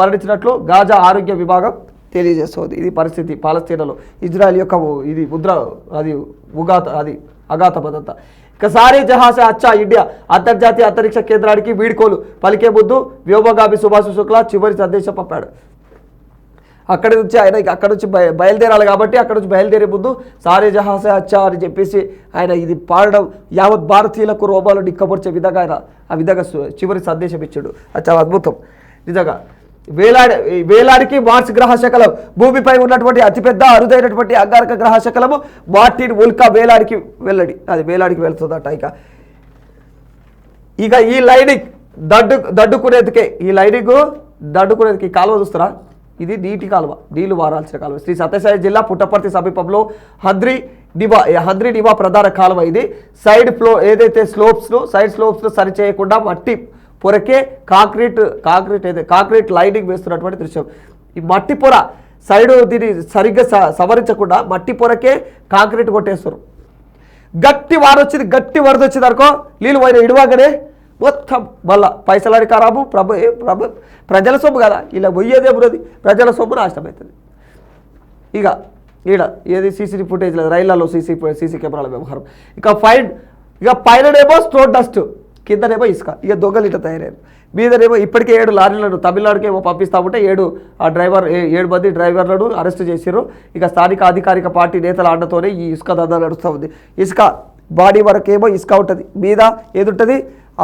మరణించినట్లు గాజా ఆరోగ్య విభాగం తెలియజేస్తుంది. ఇది పరిస్థితి పాలస్తీనాలో. ఇజ్రాయెల్ యొక్క ఇది ముద్ర అది అఘాతమదంతా. ఇక సారే జహాసే అచ్చా ఇండియా అంతర్జాతీయ అంతరిక్ష కేంద్రానికి వీడ్కోలు పలికే ముందు వ్యోమగామి సుభాష్ శుక్లా చివరి సందేశం పంపాడు. అక్కడి నుంచి ఆయన అక్కడ నుంచి బయలుదేరాలి కాబట్టి అక్కడ నుంచి బయలుదేరే ముందు సారే జహాసే అచ్చా అని చెప్పేసి ఆయన ఇది పాడడం యావత్ భారతీయులకు రోమాలు నిక్కబొచ్చే విధంగా ఆయన ఆ విధంగా చివరి సందేశం ఇచ్చాడు. అది చాలా అద్భుతం నిజంగా. వేలాడికి మార్స్ గ్రహ శకలం భూమిపై ఉన్నటువంటి అతిపెద్ద అరుదైనటువంటి అంగారక గ్రహ శకలము మార్టిన్ ఉల్కా వేలాడికి వెళ్ళడి, అది వేలాడికి వెళ్తుందట. ఇక ఈ లైనింగ్ దడ్డుకునేందుకే దడ్డుకునేందుకు ఈ కాలువ చూస్తారా, ఇది నీటి కాలువ, నీళ్లు వారాల్సిన కాలువ. శ్రీ సత్యసాయి జిల్లా పుట్టపర్తి సమీపంలో హంద్రి నివా ప్రధాన కాలువ. ఇది సైడ్ ఫ్లో ఏదైతే సైడ్ స్లోప్స్ను సరిచేయకుండా మట్టి పొరకే కాంక్రీట్ లైనింగ్ వేస్తున్నటువంటి దృశ్యం. ఈ మట్టి పొర సైడ్ దీన్ని సరిగ్గా సవరించకుండా మట్టి పొరకే కాంక్రీట్ కొట్టేస్తారు. గట్టి వరద వచ్చింది అనుకో, నీళ్ళు పోయిన ఇడవగానే మొత్తం మళ్ళా పైసలాడి ఖరాబు. ప్రజల సొమ్ము కదా, ఇలా పోయేదే ఉన్నది, ప్రజల సొమ్ము నాశనం అవుతుంది. ఇక ఏది సీసీ ఫుటేజ్ లేదు, రైళ్లలో సీసీ కెమెరాల వ్యవహారం. ఇక పైననేమో స్టోన్ డస్ట్, కిందనేమో ఇసుక. ఇక దొంగలు ఇట్లా తయారయ్యారు. మీదనేమో ఇప్పటికే 7 లారీలను తమిళనాడుకి ఏమో పంపిస్తా ఉంటే 7 మంది డ్రైవర్లను అరెస్ట్ చేశారు. ఇక స్థానిక అధికారిక పార్టీ నేతల అండతోనే ఈ ఇసుక దందా నడుస్తూ ఉంది. ఇసుక బాడీ వరకేమో ఇసుక ఉంటుంది, మీద ఏది ఉంటుంది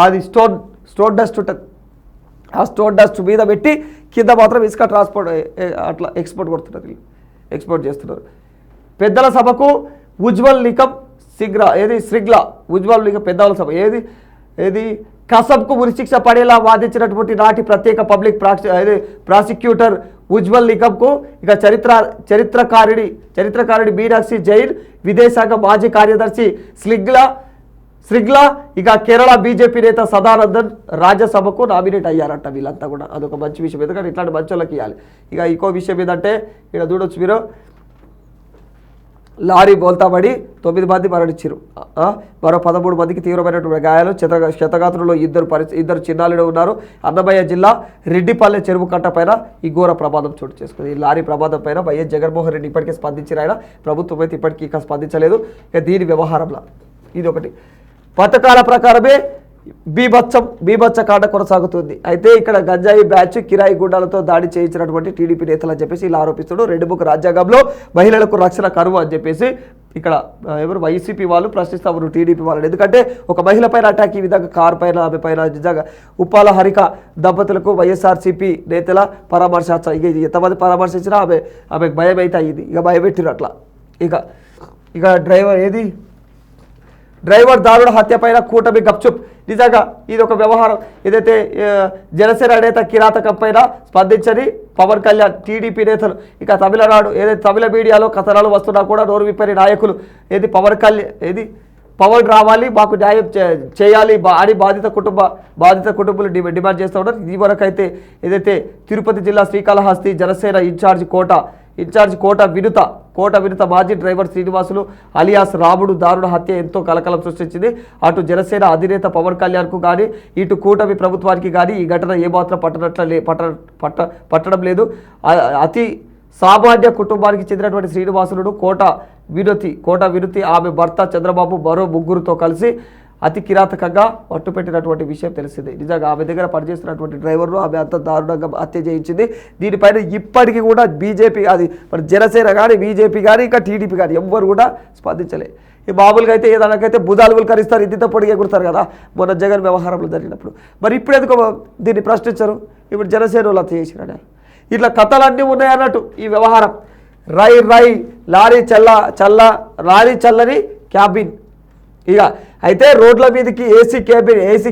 అది స్టోన్ డస్ట్ ఉంటుంది. ఆ స్టోన్ డస్ట్ మీద పెట్టి కింద మాత్రం ఇసుక ట్రాన్స్పోర్ట్ అట్లా ఎక్స్పోర్ట్ చేస్తున్నారు. పెద్దల సభకు ఉజ్వల్ నికం శ్రిగ్లా ఉజ్వల్ నికం పెద్దల సభ ఏది కసబ్కు ఉరిశిక్ష పడేలా వాదించినటువంటి నాటి ప్రత్యేక పబ్లిక్ ప్రాసిక్యూటర్ ఉజ్వల్ నికమ్కు ఇక చరిత్రకారుడి మీనాక్షి జైన్, విదేశాంగ మాజీ కార్యదర్శి శ్రిగ్లా ఇక కేరళ బీజేపీ నేత సదానందన్ రాజ్యసభకు నామినేట్ అయ్యారంట. వీళ్ళంతా కూడా అదొక మంచి విషయం, ఎందుకంటే ఇట్లాంటి మంచి వాళ్ళకి ఇవ్వాలి. ఇక ఇంకో విషయం ఏంటంటే ఇక్కడ చూడొచ్చు మీరు, లారీ బోల్తాబడి 9 మంది మరణించారు, మరో 13 మందికి తీవ్రమైనటువంటి గాయాలు. క్షతగాత్రుల్లో ఇద్దరు చిన్నారులు ఉన్నారు. అన్నమయ్య జిల్లా రెడ్డిపల్లె చెరువు కట్ట పైన ఈ ఘోర ప్రమాదం చోటు చేసుకుంది. ఈ లారీ ప్రమాదం పైన వైఎస్ జగన్మోహన్ రెడ్డి ఇప్పటికే స్పందించిన ఆయన, ప్రభుత్వం అయితే ఇప్పటికీ ఇక స్పందించలేదు. ఇక దీని వ్యవహారంలో ఇది ఒకటి పథకాల ప్రకారమే బీభత్స కాండ కొనసాగుతుంది. అయితే ఇక్కడ గంజాయి బ్యాచ్ కిరాయి గుండాలతో దాడి చేయించినటువంటి టీడీపీ నేతలు అని చెప్పేసి ఇలా ఆరోపిస్తున్నారు. 2 బుక్ రాజ్యాంగంలో మహిళలకు రక్షణ కరువు అని చెప్పేసి ఇక్కడ ఎవరు వైసీపీ వాళ్ళు ప్రశ్నిస్తా ఉన్నారు టీడీపీ వాళ్ళని. ఎందుకంటే ఒక మహిళ పైన అటాక్ ఈ విధంగా కారు పైన ఆమె పైన నిజంగా ఉప్పాల హరిక దంపతులకు వైఎస్ఆర్సీపీ నేతల పరామర్శ. ఇక ఎంతమంది పరామర్శించినా ఆమెకు భయం అయితే అయ్యింది, ఇక భయపెట్టిరు అట్లా. ఇక డ్రైవర్ దారుణ హత్య పైన కూటమి గప్చుప్. నిజంగా ఇది ఒక వ్యవహారం. ఏదైతే జనసేన నేత కిరాతకం పైన స్పందించని పవన్ కళ్యాణ్, టీడీపీ నేతలు. ఇక తమిళనాడు ఏదైతే తమిళ మీడియాలో కథనాలు వస్తున్నా కూడా నోరు విప్పని నాయకులు పవన్ రావాలి, మాకు న్యాయం చేయాలి అని బాధిత కుటుంబాలు డిమాండ్ చేస్తూ ఉన్నారు. ఈ వరకు అయితే ఏదైతే తిరుపతి జిల్లా శ్రీకాళహస్తి జనసేన ఇన్ఛార్జ్ కోట వినుత మాజీ డ్రైవర్ శ్రీనివాసులు అలియాస్ రాముడు దారుణ హత్య ఎంతో కలకలం సృష్టించింది. అటు జనసేన అధినేత పవన్ కళ్యాణ్కు కానీ ఇటు కూటమి ప్రభుత్వానికి కానీ ఈ ఘటన ఏమాత్రం పట్టడం లేదు. అతి సామాన్య కుటుంబానికి చెందినటువంటి శ్రీనివాసులు కోట వినుతి ఆమె భర్త చంద్రబాబు మరో 3గురితో కలిసి అతి కిరాతకంగా పట్టుపెట్టినటువంటి విషయం తెలిసింది. నిజంగా ఆమె దగ్గర పనిచేస్తున్నటువంటి డ్రైవర్ను ఆమె అంత దారుణంగా హత్య చేయించింది. దీనిపైన ఇప్పటికీ కూడా బీజేపీ మరి జనసేన కానీ బీజేపీ కానీ ఇంకా టీడీపీ కానీ ఎవ్వరు కూడా స్పందించలే. ఈ మామూలుగా అయితే ఏదైనాకైతే బుధాలు కరిస్తారు, ఇంత పొడిగా ఎగురుతారు కదా మొన్న జగన్ వ్యవహారంలో జరిగినప్పుడు. మరి ఇప్పుడు ఎందుకు దీన్ని ప్రశ్నించరు? ఇప్పుడు జనసేన వాళ్ళు హత్య చేసినాడు. ఇట్లా కథలన్నీ ఉన్నాయన్నట్టు ఈ వ్యవహారం. లారీ చల్లని క్యాబిన్. ఇక అయితే రోడ్ల మీదకి ఏసీ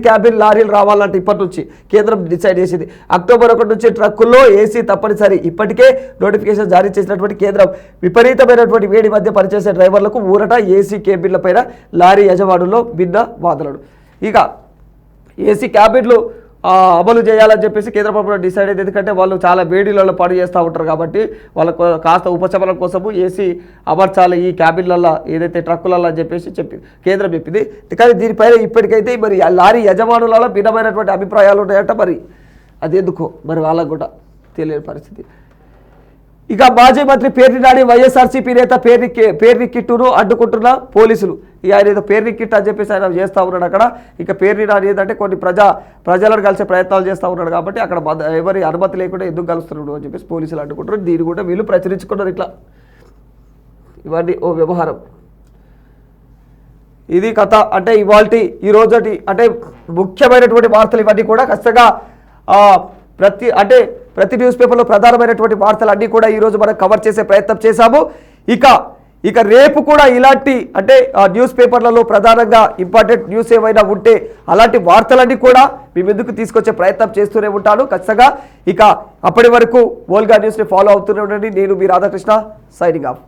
క్యాబిన్ లారీలు రావాలంటే ఇప్పటి నుంచి కేంద్రం డిసైడ్ చేసింది. అక్టోబర్ 1 నుంచి ట్రక్కుల్లో ఏసీ తప్పనిసరి. ఇప్పటికే నోటిఫికేషన్ జారీ చేసినటువంటి కేంద్రం విపరీతమైనటువంటి వేడి మధ్య పనిచేసే డ్రైవర్లకు ఊరట. ఏసీ క్యాబిన్ల పైన లారీ యజమానుల్లో భిన్న వాదనలు. ఇక ఏసీ క్యాబిన్లు అమలు చేయాలని చెప్పేసి కేంద్ర ప్రభుత్వం డిసైడ్ అయింది. ఎందుకంటే వాళ్ళు చాలా వేడిలలో పని చేస్తూ ఉంటారు కాబట్టి వాళ్ళకు కాస్త ఉపశమనం కోసము ఏసీ అమర్చాలి ఈ క్యాబిన్లలో ఏదైతే ట్రక్కులలో అని చెప్పేసి కేంద్రం చెప్పింది. కానీ దీనిపైన ఇప్పటికైతే మరి లారీ యజమానులలో భిన్నమైనటువంటి అభిప్రాయాలు ఉన్నాయంట. మరి అది ఎందుకో మరి వాళ్ళకు కూడా తెలియని పరిస్థితి. ఇక మాజీ మంత్రి పేర్ని నాని వైఎస్ఆర్సీపీ నేత పేర్ని కిట్టును అడ్డుకుంటున్న పోలీసులు. ఇక ఆయన ఏదో పేర్ని కిట్ అని చెప్పేసి ఆయన చేస్తూ ఉన్నాడు అక్కడ. ఇక పేర్ని నాని ఏంటంటే కొన్ని ప్రజలను కలిసే ప్రయత్నాలు చేస్తూ ఉన్నాడు కాబట్టి అక్కడ ఎవరి అనుమతి లేకుండా ఎందుకు కలుస్తున్నాడు అని చెప్పేసి పోలీసులు అడ్డుకుంటారు. దీన్ని కూడా వీళ్ళు ప్రచురించుకున్నారు. ఇట్లా ఇవన్నీ ఓ వ్యవహారం. ఇది కథ. అంటే ఇవాల్టి ఈ రోజటి అంటే ముఖ్యమైనటువంటి వార్తలు ఇవన్నీ కూడా ఖచ్చితంగా ప్రతి న్యూస్ పేపర్లో ప్రధానమైనటువంటి వార్తలు అన్నీ కూడా ఈరోజు మనం కవర్ చేసే ప్రయత్నం చేశాము. ఇక రేపు కూడా ఇలాంటి అంటే న్యూస్ పేపర్లలో ప్రధానంగా ఇంపార్టెంట్ న్యూస్ ఏమైనా ఉంటే అలాంటి వార్తలన్నీ కూడా మీ ముందుకు తీసుకొచ్చే ప్రయత్నం చేస్తూనే ఉంటాను ఖచ్చితంగా. ఇక అప్పటి వరకు వోల్గా న్యూస్ని ఫాలో అవుతూనే ఉండండి. నేను మీ రాధాకృష్ణ, సైనింగ్ ఆఫ్.